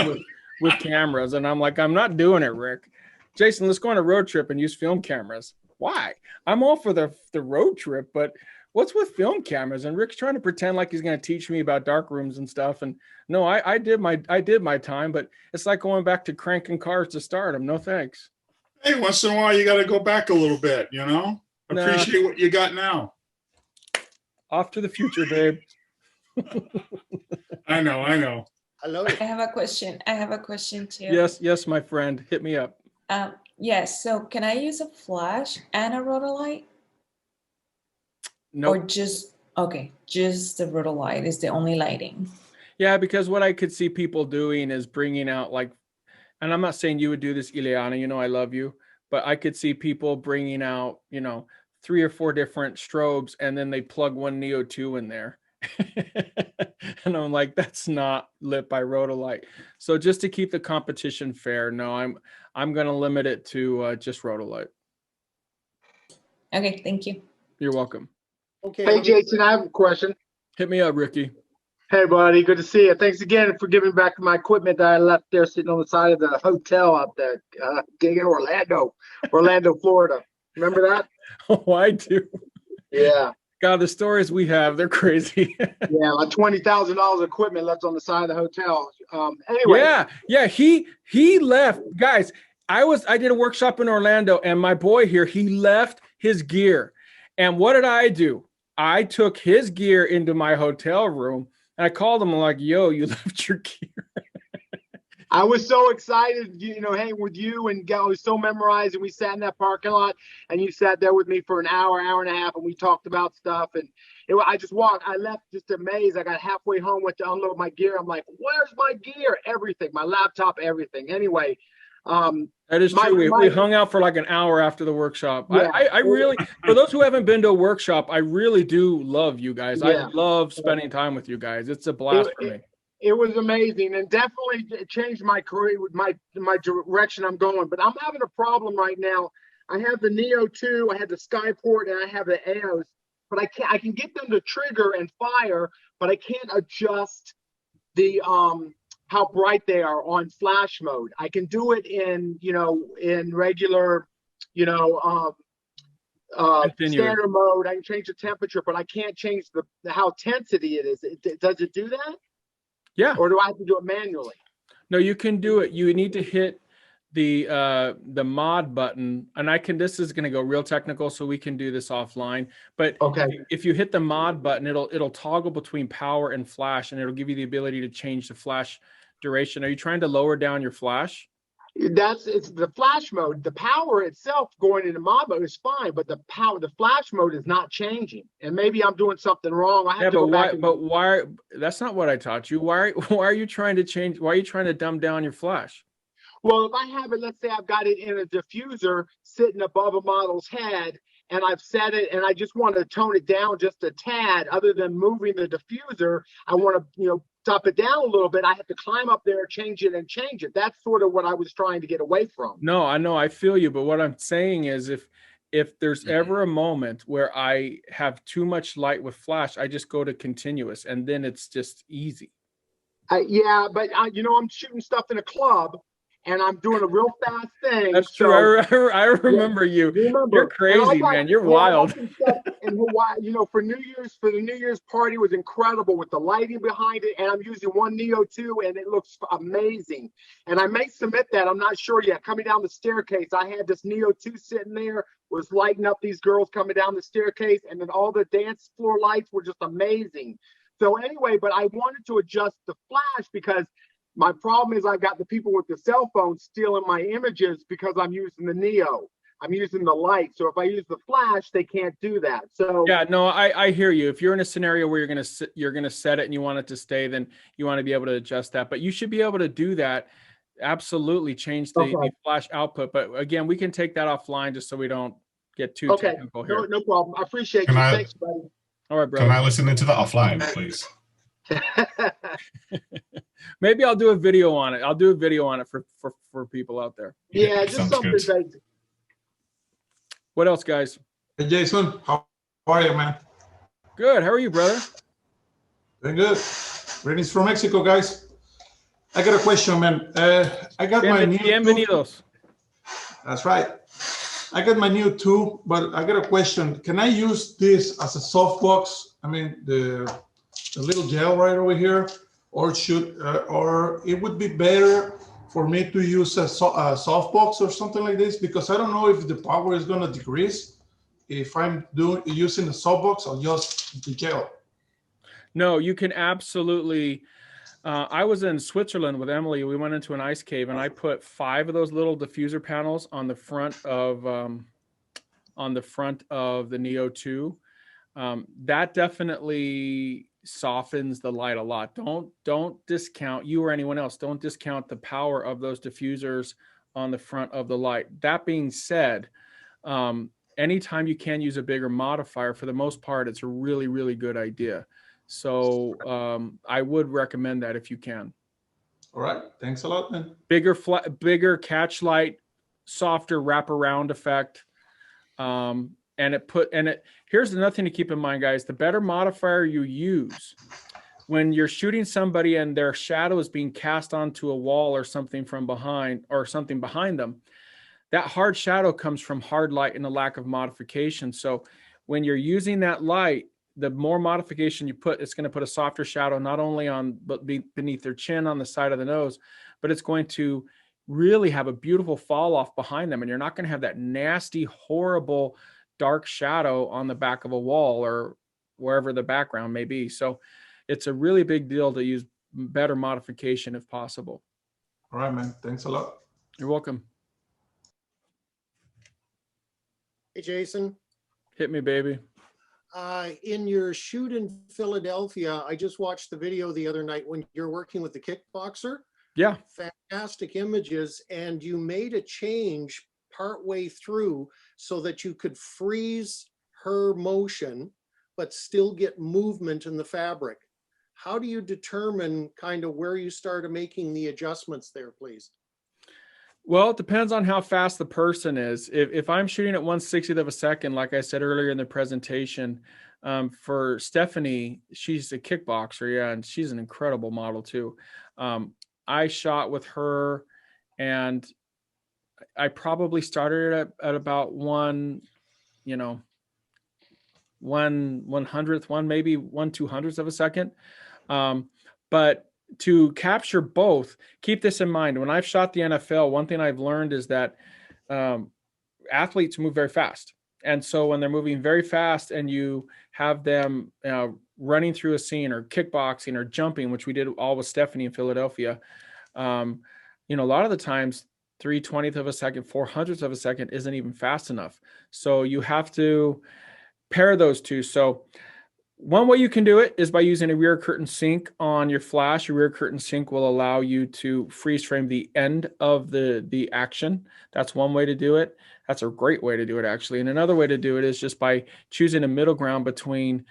with cameras. And I'm like, I'm not doing it, Rick. Jason, let's go on a road trip and use film cameras. Why? I'm all for the road trip, but what's with film cameras? And Rick's trying to pretend like he's going to teach me about dark rooms and stuff. And no, I did my time, but it's like going back to cranking cars to start them. No, thanks. Hey, once in a while, you got to go back a little bit, you know? Appreciate what you got now. Off to the future, babe. I know. Hello. I have a question too. Yes, my friend. Hit me up. Yes. So can I use a flash and a rotolight? No. Or just the rotolight is the only lighting. Yeah, because what I could see people doing is bringing out like, and I'm not saying you would do this, Ileana, you know I love you, but I could see people bringing out, 3 or 4 different strobes and then they plug one Neo 2 in there. And I'm like, that's not lit by rotolight. So just to keep the competition fair, no, I'm going to limit it to just rotolight. Okay, thank you. You're welcome. Okay. Hey, Jason, I have a question. Hit me up, Ricky. Hey, buddy, good to see you. Thanks again for giving back my equipment that I left there sitting on the side of the hotel up there, in Orlando, Florida. Remember that? Oh, I do. Yeah. God, the stories we have, they're crazy. Yeah, like $20,000 equipment left on the side of the hotel. Anyway. Yeah, he left. Guys, I did a workshop in Orlando, and my boy here, he left his gear. And what did I do? I took his gear into my hotel room, and I called him. I'm like, yo, you left your gear. I was so excited, hanging with you, and I was so memorized. And we sat in that parking lot, and you sat there with me for an hour and a half, and we talked about stuff. And I just walked. I left just amazed. I got halfway home, went to unload my gear. I'm like, where's my gear? Everything, my laptop, everything. Anyway, that is true. We hung out for like an hour after the workshop. Yeah. I really, for those who haven't been to a workshop, I really do love you guys. Yeah. I love spending time with you guys. It's a blast for me. It was amazing, and definitely changed my career with my direction I'm going. But I'm having a problem right now. I have the Neo 2, I have the Skyport, and I have the EOS, but I can get them to trigger and fire, but I can't adjust the how bright they are on flash mode. I can do it in in regular standard mode. I can change the temperature, but I can't change how intensity it is. Does it do that? Yeah. Or do I have to do it manually? No, you can do it. You need to hit the mod button, and this is going to go real technical, so we can do this offline. But okay, if you hit the mod button, it'll toggle between power and flash, and it'll give you the ability to change the flash duration. Are you trying to lower down your flash? It's the flash mode. The power itself going into mod mode is fine, but the flash mode is not changing. And maybe I'm doing something wrong. I have to go back. But why? That's not what I taught you. Why are you trying to change? Why are you trying to dumb down your flash? Well, if I have it, let's say I've got it in a diffuser sitting above a model's head, and I've set it, and I just want to tone it down just a tad. Other than moving the diffuser, I want to top it down a little bit. I have to climb up there, change it. That's sort of what I was trying to get away from. No, I know, I feel you. But what I'm saying is if there's ever a moment where I have too much light with flash, I just go to continuous, and then it's just easy. Yeah, but I'm shooting stuff in a club, and I'm doing a real fast thing. That's true. I remember you. You're crazy, man. You're wild. In Hawaii, for the New Year's party was incredible with the lighting behind it, and I'm using one Neo 2, and it looks amazing. And I may submit that. I'm not sure yet. Coming down the staircase, I had this Neo 2 sitting there, was lighting up these girls coming down the staircase, and then all the dance floor lights were just amazing. So anyway, but I wanted to adjust the flash because my problem is I've got the people with the cell phone stealing my images because I'm using the Neo. I'm using the light. So if I use the flash, they can't do that. So yeah, no, I hear you. If you're in a scenario where you're gonna set it and you want it to stay, then you want to be able to adjust that. But you should be able to do that. Absolutely, change the flash output. But again, we can take that offline just so we don't get too technical here. No problem. I appreciate you. Thanks, buddy. All right, brother. Can I listen into that offline, please? Maybe I'll do a video on it. I'll do a video on it for people out there. Yeah, just something basic. What else, guys? Hey, Jason, how are you, man? Good. How are you, brother? Doing good. Greetings from Mexico, guys. I got a question, man. I got my new Bienvenidos. That's right. I got my new 2, but I got a question. Can I use this as a softbox? I mean, the little gel right over here, or or it would be better for me to use a softbox or something like this, because I don't know if the power is going to decrease if I'm using the softbox or just the gel. No, you can absolutely. I was in Switzerland with Emily. We went into an ice cave, and I put 5 of those little diffuser panels on the front of the Neo 2. That definitely softens the light a lot. Don't discount, you or anyone else, don't discount the power of those diffusers on the front of the light. That being said, anytime you can use a bigger modifier, for the most part, it's a really, really good idea. So I would recommend that if you can. All right, thanks a lot, man. Bigger catch light, softer wraparound effect. Here's another thing to keep in mind, guys. The better modifier you use, when you're shooting somebody and their shadow is being cast onto a wall or something from behind, or something behind them, that hard shadow comes from hard light and a lack of modification. So when you're using that light, the more modification you put, it's going to put a softer shadow not only on but beneath their chin, on the side of the nose, but it's going to really have a beautiful fall off behind them, and you're not going to have that nasty, horrible, dark shadow on the back of a wall or wherever the background may be. So it's a really big deal to use better modification if possible. All right, man. Thanks a lot. You're welcome. Hey, Jason. Hit me, baby. In your shoot in Philadelphia, I just watched the video the other night when you're working with the kickboxer. Yeah. Fantastic images. And you made a change partway through so that you could freeze her motion, but still get movement in the fabric. How do you determine kind of where you started making the adjustments there, please? Well, it depends on how fast the person is. If I'm shooting at 1/60th of a second, like I said earlier in the presentation, for Stephanie, she's a kickboxer, yeah, and she's an incredible model too. I shot with her, and I probably started at about 1/100th, maybe 1/200th of a second. But to capture both, keep this in mind. When I've shot the NFL, one thing I've learned is that athletes move very fast. And so when they're moving very fast and you have them running through a scene or kickboxing or jumping, which we did all with Stephanie in Philadelphia, a lot of the times 3/20th of a second, 400th of a second isn't even fast enough. So you have to pair those two. So one way you can do it is by using a rear curtain sync on your flash. Your rear curtain sync will allow you to freeze frame the end of the action. That's one way to do it. That's a great way to do it, actually. And another way to do it is just by choosing a middle ground between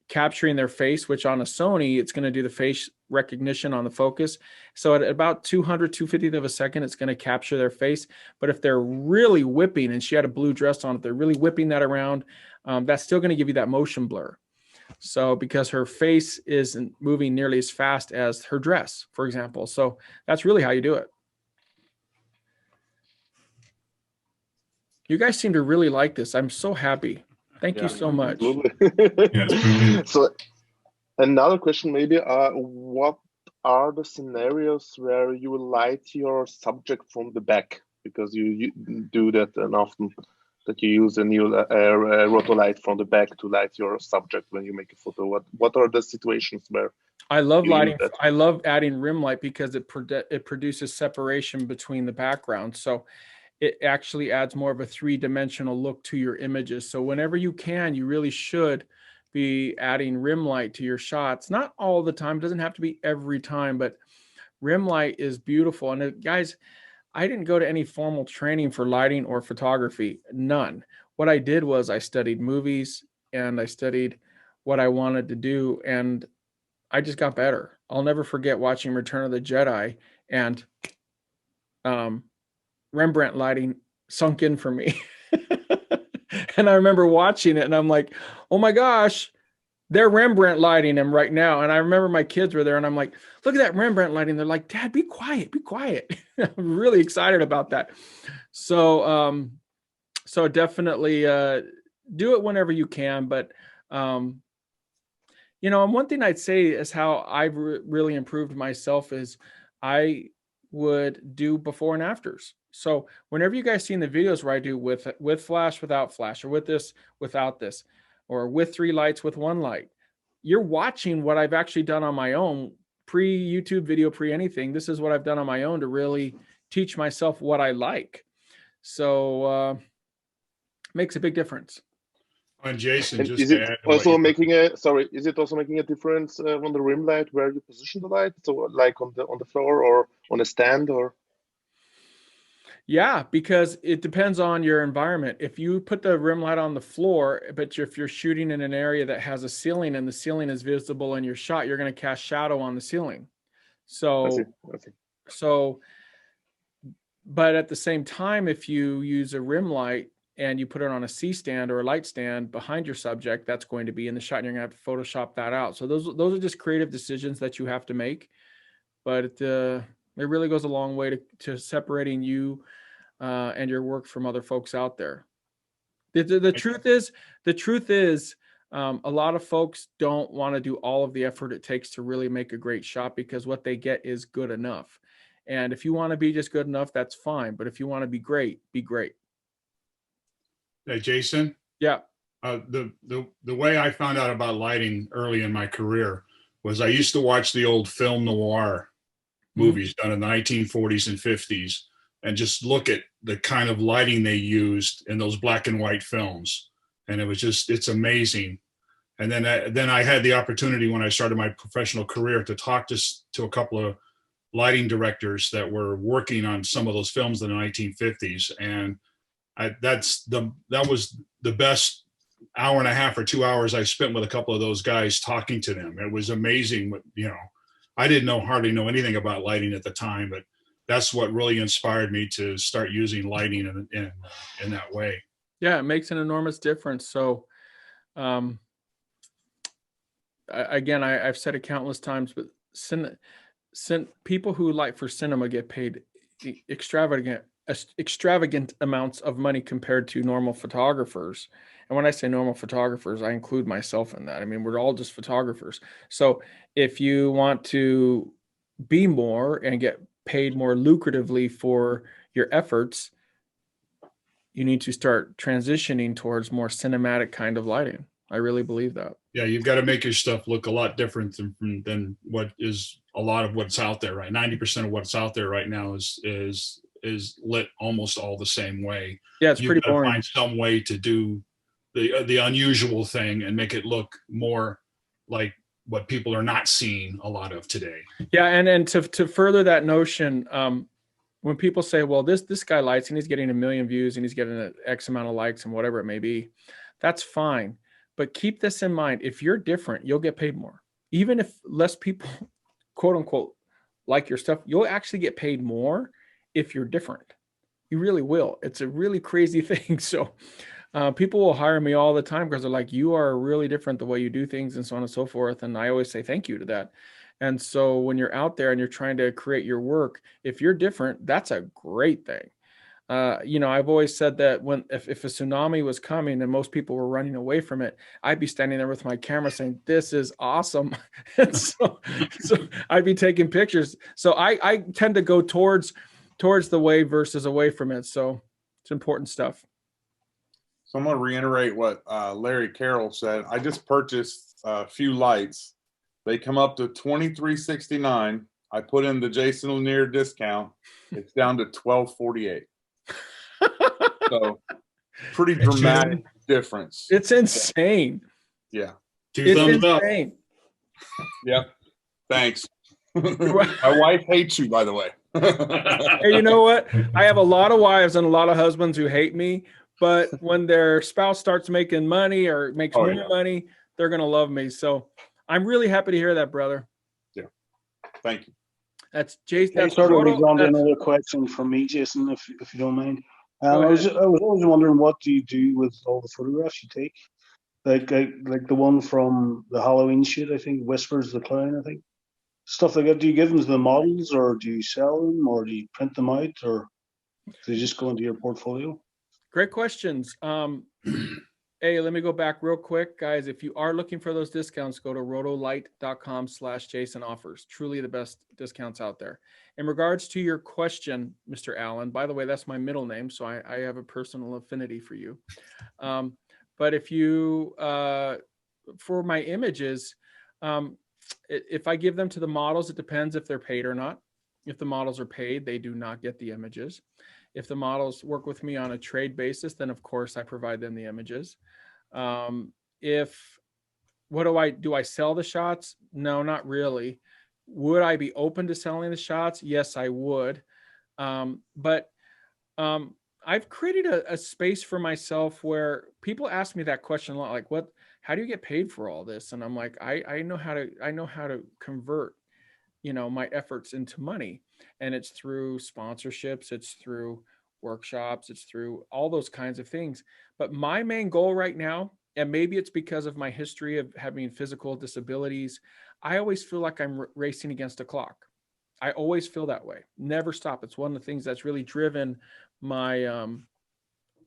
capturing their face, which on a Sony, it's going to do the face recognition on the focus. So at about 200, 250th of a second, it's going to capture their face. But if they're really whipping, and she had a blue dress on, if they're really whipping that around, that's still going to give you that motion blur. So because her face isn't moving nearly as fast as her dress, for example. So that's really how you do it. You guys seem to really like this. I'm so happy. Thank you so much. So another question maybe, what are the scenarios where you will light your subject from the back? Because you do that and often that you use a new rotolight from the back to light your subject when you make a photo. What are the situations where I love lighting? I love adding rim light because it produces separation between the background. So it actually adds more of a three-dimensional look to your images. So whenever you can, you really should be adding rim light to your shots. Not all the time, it doesn't have to be every time, but rim light is beautiful. And guys, I didn't go to any formal training for lighting or photography, none. What I did was I studied movies and I studied what I wanted to do, and I just got better. I'll never forget watching Return of the Jedi, and Rembrandt lighting sunk in for me. And I remember watching it and I'm like, oh my gosh, they're Rembrandt lighting him right now. And I remember my kids were there and I'm like, look at that Rembrandt lighting. They're like, Dad, be quiet, be quiet. I'm really excited about that. So, so definitely do it whenever you can. But, and one thing I'd say is how I've really improved myself is I would do before and afters. So whenever you guys seen the videos where I do with flash, without flash, or with this, without this, or with 3 lights, with 1 light, you're watching what I've actually done on my own, pre-YouTube video, pre-anything. This is what I've done on my own to really teach myself what I like. So makes a big difference. And Jason, and just is it also making is it also making a difference on the rim light where you position the light? So like on the floor or on a stand or? Yeah, because it depends on your environment. If you put the rim light on the floor, but if you're shooting in an area that has a ceiling and the ceiling is visible in your shot, you're going to cast shadow on the ceiling. So, I see. But at the same time, if you use a rim light and you put it on a C stand or a light stand behind your subject, that's going to be in the shot and you're going to have to Photoshop that out. So those are just creative decisions that you have to make. But it really goes a long way to separating you and your work from other folks out there. The truth is, a lot of folks don't want to do all of the effort it takes to really make a great shot because what they get is good enough. And if you want to be just good enough, that's fine. But if you want to be great, be great. Hey, Jason. Yeah. The way I found out about lighting early in my career was I used to watch the old film noir movies done in the 1940s and 50s and just look at the kind of lighting they used in those black and white films. And it's amazing. And then I had the opportunity when I started my professional career to talk to a couple of lighting directors that were working on some of those films in the 1950s. And that was the best hour and a half or 2 hours I spent with a couple of those guys talking to them. It was amazing. I didn't hardly know anything about lighting at the time, but that's what really inspired me to start using lighting in that way. Yeah, it makes an enormous difference. So, again, I've said it countless times, but people who light for cinema get paid extravagant amounts of money compared to normal photographers. And when I say normal photographers, I include myself in that. I mean, we're all just photographers. So if you want to be more and get paid more lucratively for your efforts, you need to start transitioning towards more cinematic kind of lighting. I really believe that. Yeah, you've got to make your stuff look a lot different than what is a lot of what's out there, right? 90% of what's out there right now is lit almost all the same way. Yeah, it's pretty boring. Find some way to do the unusual thing and make it look more like what people are not seeing a lot of today. Yeah, and to further that notion, when people say, well, this guy lights and he's getting 1 million views and he's getting an X amount of likes and whatever it may be, that's fine. But keep this in mind. If you're different, you'll get paid more. Even if less people, quote unquote, like your stuff, you'll actually get paid more if you're different. You really will. It's a really crazy thing. So people will hire me all the time because they're like, you are really different the way you do things and so on and so forth. And I always say thank you to that. And so when you're out there and you're trying to create your work, if you're different, that's a great thing. I've always said that if a tsunami was coming and most people were running away from it, I'd be standing there with my camera saying, this is awesome. And so I'd be taking pictures. So I tend to go towards the wave versus away from it. So it's important stuff. So I'm going to reiterate what Larry Carroll said. I just purchased a few lights. They come up to $23.69. I put in the Jason Lanier discount. It's down to $12.48. So pretty dramatic difference. It's insane. Yeah. Two thumbs up. Yep. Thanks. My wife hates you, by the way. Hey, you know what? I have a lot of wives and a lot of husbands who hate me, but when their spouse starts making money or makes more money, they're going to love me. So I'm really happy to hear that, brother. Yeah. Thank you. That's Jason. That's sort of leads on to another question from me, Jason, if you don't mind. I was always wondering, what do you do with all the photographs you take? Like the one from the Halloween shoot, I think, Whispers the Clown, I think. Stuff like that. Do you give them to the models, or do you sell them, or do you print them out, or do they just go into your portfolio? Great questions. Hey, let me go back real quick, guys. If you are looking for those discounts, go to rotolight.com/Jason offers. Truly the best discounts out there. In regards to your question, Mr. Allen, by the way, that's my middle name, so I have a personal affinity for you. But if you, for my images, if I give them to the models, it depends if they're paid or not. If the models are paid, they do not get the images. If the models work with me on a trade basis, then of course I provide them the images. Do I sell the shots? No, not really. Would I be open to selling the shots? Yes, I would. But I've created a space for myself where people ask me that question a lot, like, how do you get paid for all this? And I'm like, I know how to convert, my efforts into money. And it's through sponsorships, it's through workshops, it's through all those kinds of things. But my main goal right now, and maybe it's because of my history of having physical disabilities, I always feel like I'm racing against a clock. I always feel that way. Never stop. It's one of the things that's really driven my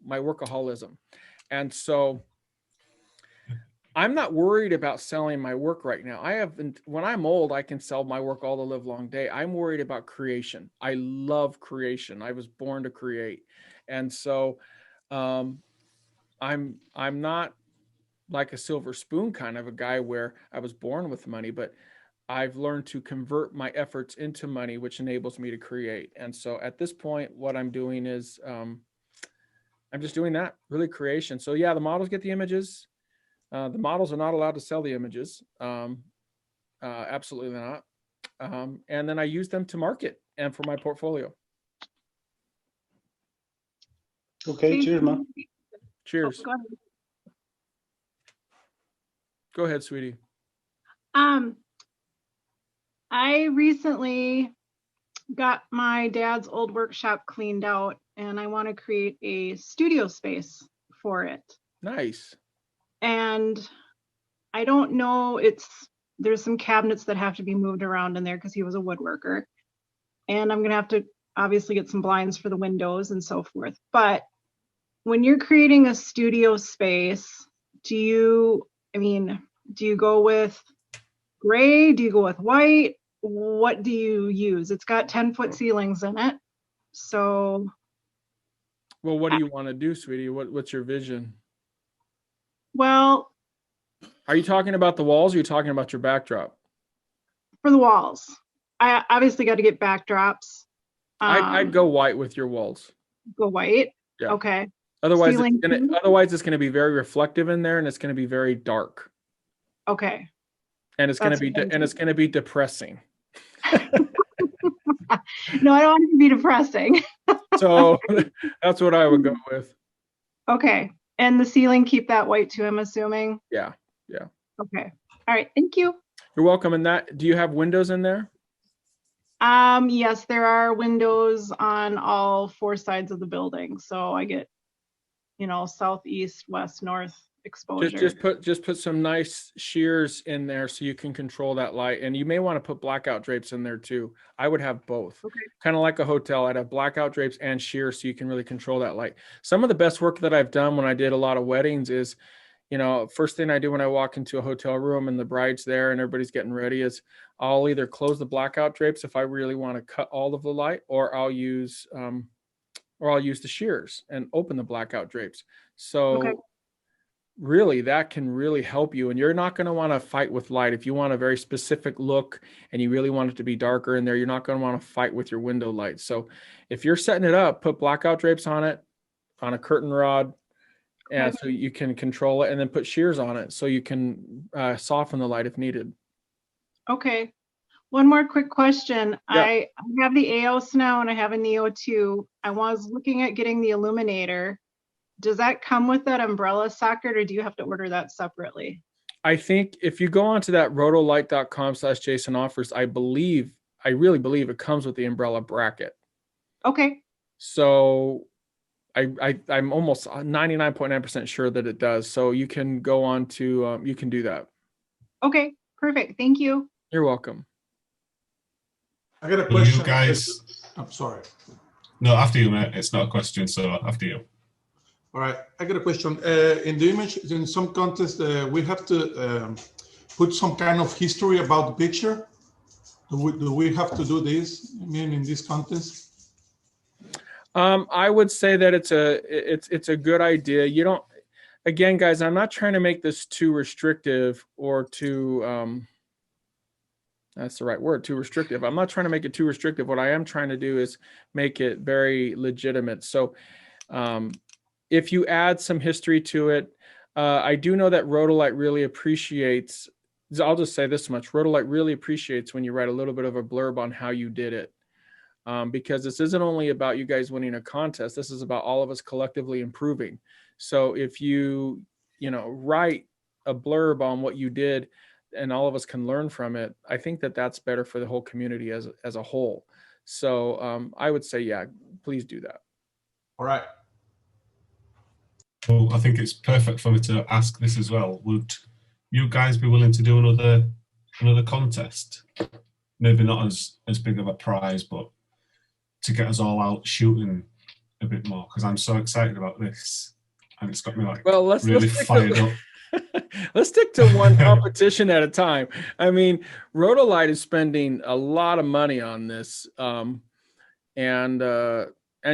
my workaholism. And so I'm not worried about selling my work right now. When I'm old, I can sell my work all the live long day. I'm worried about creation. I love creation. I was born to create. And so I'm not like a silver spoon kind of a guy where I was born with money, but I've learned to convert my efforts into money, which enables me to create. And so at this point, what I'm doing is I'm just doing that, really creation. So yeah, the models get the images. The models are not allowed to sell the images. Absolutely not. And then I use them to market and for my portfolio. Okay, cheers, man. Cheers. Oh, go ahead. Go ahead, sweetie. I recently got my dad's old workshop cleaned out, and I want to create a studio space for it. Nice. And I don't know, there's some cabinets that have to be moved around in there because he was a woodworker. And I'm going to have to obviously get some blinds for the windows and so forth. But when you're creating a studio space, do you go with gray? Do you go with white? What do you use? It's got 10-foot ceilings in it. So. Well, what do you want to do, sweetie? What's your vision? Well. Are you talking about the walls or are you talking about your backdrop? For the walls. I obviously got to get backdrops. I'd go white with your walls. Go white? Yeah. Okay. Otherwise, it's going to be very reflective in there, and it's going to be very dark. Okay. And it's going to be depressing. No, I don't want it to be depressing. So that's what I would go with. Okay. And the ceiling, keep that white too, I'm assuming? Yeah. Yeah. Okay. All right. Thank you. You're welcome. And do you have windows in there? Yes, there are windows on all 4 sides of the building. So I get, south, east, west, north exposure. Just put some nice shears in there so you can control that light. And you may want to put blackout drapes in there too. I would have both. Okay. Kind of like a hotel. I'd have blackout drapes and shears so you can really control that light. Some of the best work that I've done when I did a lot of weddings is, first thing I do when I walk into a hotel room and the bride's there and everybody's getting ready is I'll either close the blackout drapes if I really want to cut all of the light, or I'll use the shears and open the blackout drapes. So really that can really help you. And you're not going to want to fight with light. If you want a very specific look and you really want it to be darker in there, you're not going to want to fight with your window lights. So if you're setting it up, put blackout drapes on it, on a curtain rod, and so you can control it, and then put shears on it so you can soften the light if needed. Okay. One more quick question. Yeah. I have the AOS now and I have a Neo 2. I was looking at getting the illuminator. Does that come with that umbrella socket, or do you have to order that separately? I think if you go onto that rotolight.com/Jason offers, I really believe it comes with the umbrella bracket. Okay. So I'm almost 99.9% sure that it does. So you can go on to, you can do that. Okay, perfect. Thank you. You're welcome. I got a question. You guys. I'm sorry. No, after you, mate. It's not a question, so after you. All right, I got a question. In the image, in some contests, we have to put some kind of history about the picture. Do we have to do this? I mean, in this contest? I would say that it's a good idea. You don't. Again, guys, I'm not trying to make this too restrictive or too. That's the right word, too restrictive. I'm not trying to make it too restrictive. What I am trying to do is make it very legitimate. So if you add some history to it, I do know that Rotolight really appreciates, I'll just say this much, Rotolight really appreciates when you write a little bit of a blurb on how you did it. Because this isn't only about you guys winning a contest, this is about all of us collectively improving. So if you write a blurb on what you did, and all of us can learn from it, I think that that's better for the whole community as a whole. So I would say, yeah, please do that. All right. Well, I think it's perfect for me to ask this as well. Would you guys be willing to do another contest? Maybe not as big of a prize, but to get us all out shooting a bit more, because I'm so excited about this, and it's got me like really fired up. Let's stick to one competition at a time. I mean, Rotolite is spending a lot of money on this. And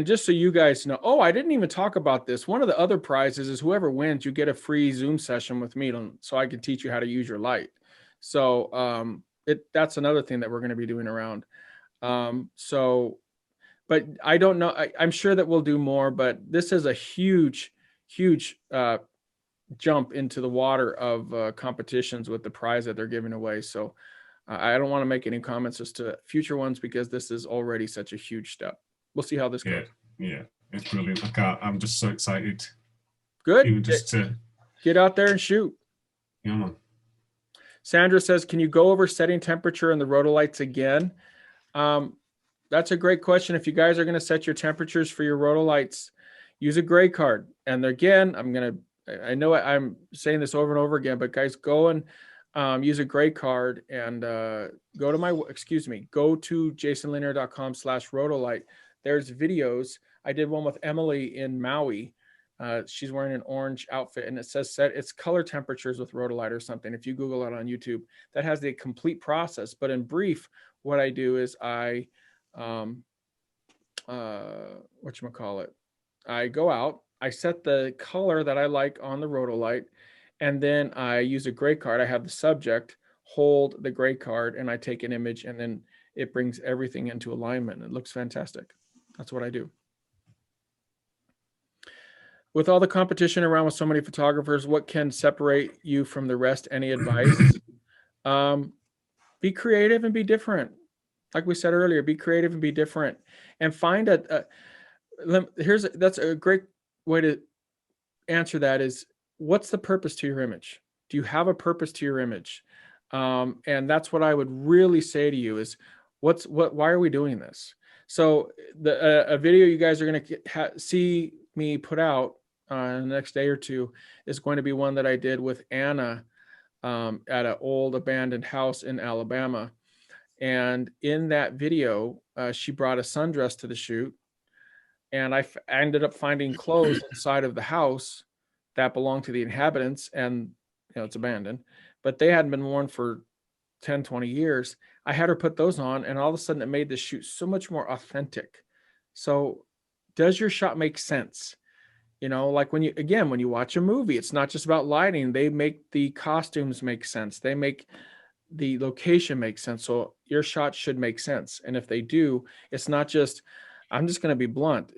just so you guys know, oh, I didn't even talk about this. One of the other prizes is whoever wins, you get a free Zoom session with me so I can teach you how to use your light. So that's another thing that we're going to be doing around. But I don't know. I'm sure that we'll do more, but this is a huge jump into the water of competitions with the prize that they're giving away. So I don't want to make any comments as to future ones because this is already such a huge step. We'll see how this goes. Yeah, it's brilliant. I'm just so excited. Good. Even just to get out there and shoot. Yeah, man. Sandra says, can you go over setting temperature in the Rotolights again? That's a great question. If you guys are going to set your temperatures for your Rotolights, use a gray card. And again, I know I'm saying this over and over again, but guys, go and use a gray card and go to jasonlanier.com/Rotolight. There's videos. I did one with Emily in Maui. She's wearing an orange outfit and it says set its color temperatures with Rotolite or something. If you Google it on YouTube, that has the complete process. But in brief, what I do is I go out, I set the color that I like on the Rotolite, and then I use a gray card. I have the subject hold the gray card and I take an image, and then it brings everything into alignment. It looks fantastic. That's what I do. With all the competition around with so many photographers, what can separate you from the rest? Any advice? Be creative and be different. Like we said earlier, be creative and be different, and find that's a great way to answer that is, what's the purpose to your image? Do you have a purpose to your image? And that's what I would really say to you is, why are we doing this? So a video you guys are going to see me put out in the next day or two is going to be one that I did with Anna at an old abandoned house in Alabama. And in that video, she brought a sundress to the shoot. And I ended up finding clothes inside of the house that belonged to the inhabitants, and it's abandoned, but they hadn't been worn for 10, 20 years. I had her put those on, and all of a sudden it made the shoot so much more authentic. So does your shot make sense? Like when you watch a movie, it's not just about lighting. They make the costumes make sense. They make the location make sense. So your shot should make sense. And if they do, it's not just, I'm just going to be blunt.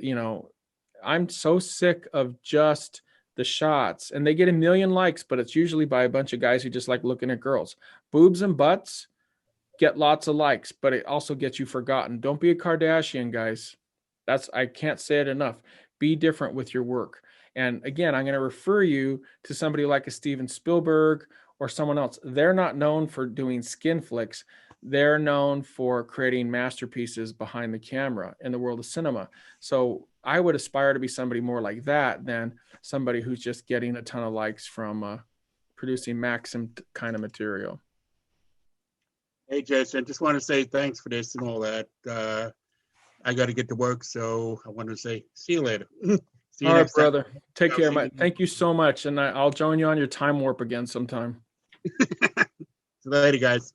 I'm so sick of just the shots, and they get 1 million likes, but it's usually by a bunch of guys who just like looking at girls. Boobs and butts get lots of likes, but it also gets you forgotten. Don't be a Kardashian, guys. I can't say it enough. Be different with your work. And again, I'm going to refer you to somebody like a Steven Spielberg or someone else. They're not known for doing skin flicks. They're known for creating masterpieces behind the camera in the world of cinema. So I would aspire to be somebody more like that than somebody who's just getting a ton of likes from producing Maxim kind of material. Hey, Jason, just want to say thanks for this and all that. I got to get to work, so I want to say see you later. See you all right, next brother. time. Take care, mate. Thank you so much, and I'll join you on your time warp again sometime. See you later, guys.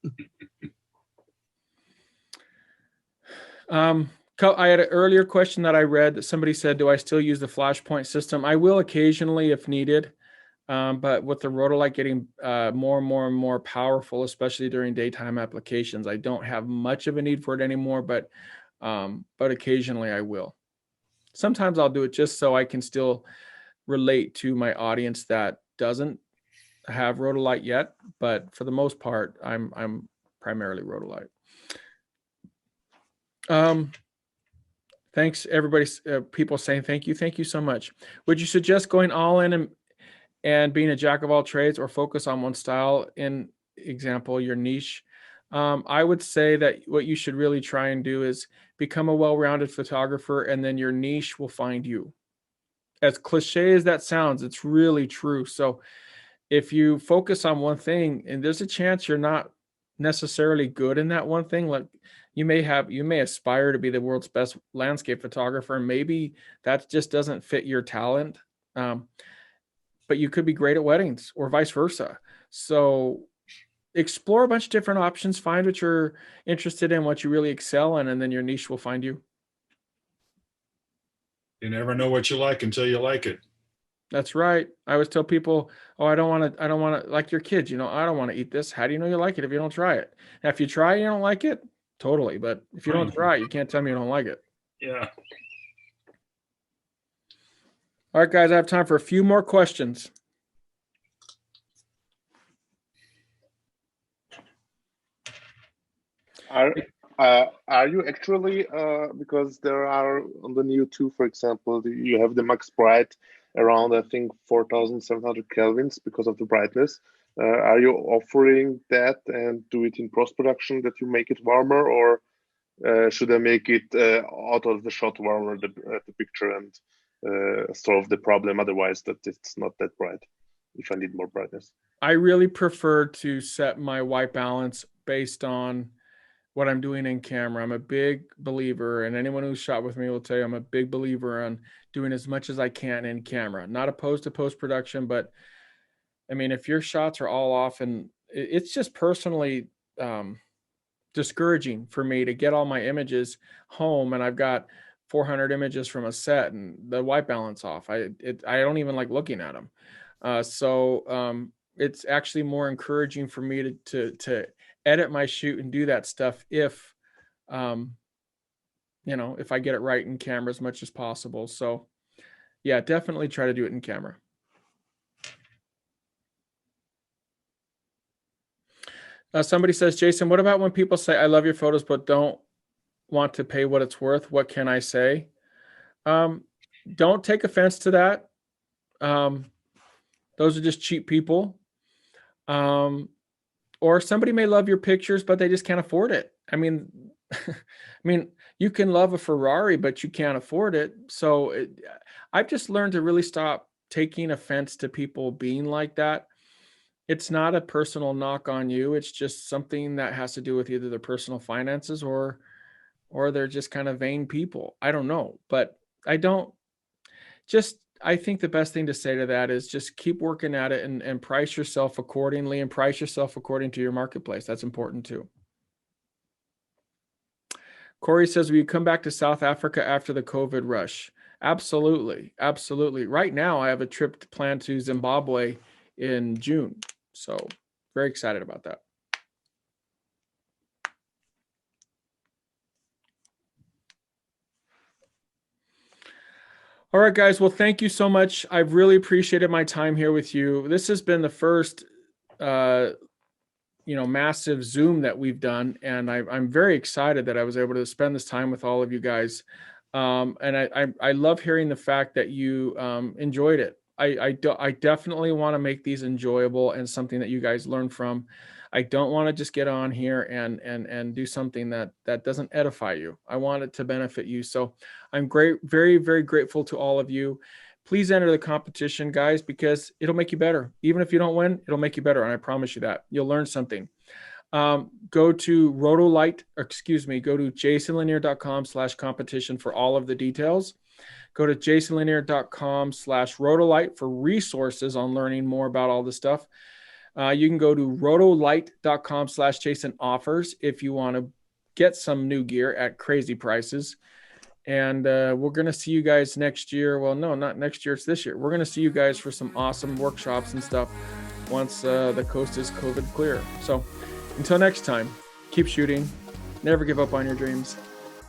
I had an earlier question that I read that somebody said, do I still use the flashpoint system? I will occasionally if needed, but with the Rotolite getting more and more powerful, especially during daytime applications, I don't have much of a need for it anymore, but occasionally I will. Sometimes I'll do it just so I can still relate to my audience that doesn't have Rotolite yet, but for the most part, I'm primarily Rotolite. Thanks, everybody. People saying thank you so much. Would you suggest going all in and being a jack of all trades, or focus on one style? In example, your niche. I would say that what you should really try and do is become a well-rounded photographer, and then your niche will find you. As cliche as that sounds, it's really true. So if you focus on one thing, and there's a chance you're not necessarily good in that one thing, like you may aspire to be the world's best landscape photographer, and maybe that just doesn't fit your talent. but you could be great at weddings or vice versa. So explore a bunch of different options, find what you're interested in, what you really excel in, and then your niche will find you. You never know what you like until you like it. That's right. I always tell people, oh, I don't want to, like your kids, you know, I don't want to eat this. How do you know you like it if you don't try it? Now, if you try it, you don't like it, totally. But if you don't try it, you can't tell me you don't like it. Yeah. All right, guys, I have time for a few more questions. Are you actually, because there are on the Neo 2, for example, you have the max bright around, I think, 4,700 kelvins because of the brightness. Are you offering that and do it in post-production that you make it warmer, or should I make it out of the shot warmer, the picture, and solve the problem otherwise that it's not that bright if I need more brightness? I really prefer to set my white balance based on what I'm doing in camera. I'm a big believer, and anyone who's shot with me will tell you I'm a big believer on doing as much as I can in camera. Not opposed to post-production, but I mean, if your shots are all off, and it's just personally discouraging for me to get all my images home and I've got 400 images from a set and the white balance off. I don't even like looking at them. So it's actually more encouraging for me to edit my shoot and do that stuff if you know, if I get it right in camera as much as possible. So yeah, definitely try to do it in camera. Somebody says, Jason, what about when people say, I love your photos, but don't want to pay what it's worth? What can I say? Don't take offense to that. Those are just cheap people. Or somebody may love your pictures, but they just can't afford it. I mean, you can love a Ferrari, but you can't afford it. So I've just learned to really stop taking offense to people being like that. It's not a personal knock on you. It's just something that has to do with either their personal finances or they're just kind of vain people. I don't know, but I think the best thing to say to that is just keep working at it and price yourself accordingly and price yourself according to your marketplace. That's important too. Corey says, will you come back to South Africa after the COVID rush? Absolutely. Absolutely. Right now I have a trip planned to Zimbabwe in June. So very excited about that. All right, guys. Well, thank you so much. I've really appreciated my time here with you. This has been the first, massive Zoom that we've done. And I'm very excited that I was able to spend this time with all of you guys. And I love hearing the fact that you enjoyed it. I definitely want to make these enjoyable and something that you guys learn from. I don't want to just get on here and do something that doesn't edify you. I want it to benefit you. So I'm very, very grateful to all of you. Please enter the competition, guys, because it'll make you better. Even if you don't win, it'll make you better. And I promise you that you'll learn something. Go to jasonlanier.com/competition for all of the details. Go to jasonlanier.com/rotolight for resources on learning more about all this stuff. You can go to rotolight.com/Jason offers if you want to get some new gear at crazy prices. And we're going to see you guys next year. Well, no, not next year. It's this year. We're going to see you guys for some awesome workshops and stuff once the coast is COVID clear. So until next time, keep shooting. Never give up on your dreams.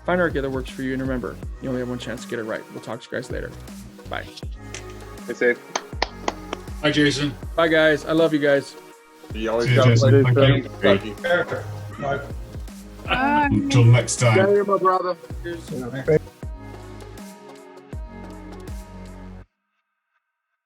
Find our gear that works for you. And remember, you only have one chance to get it right. We'll talk to you guys later. Bye. Stay safe. Bye, Jason. Bye, guys. I love you guys. You always See you, got to Jason. play Thank you. Kentucky. Bye. Until next time. Yeah, my brother. Cheers.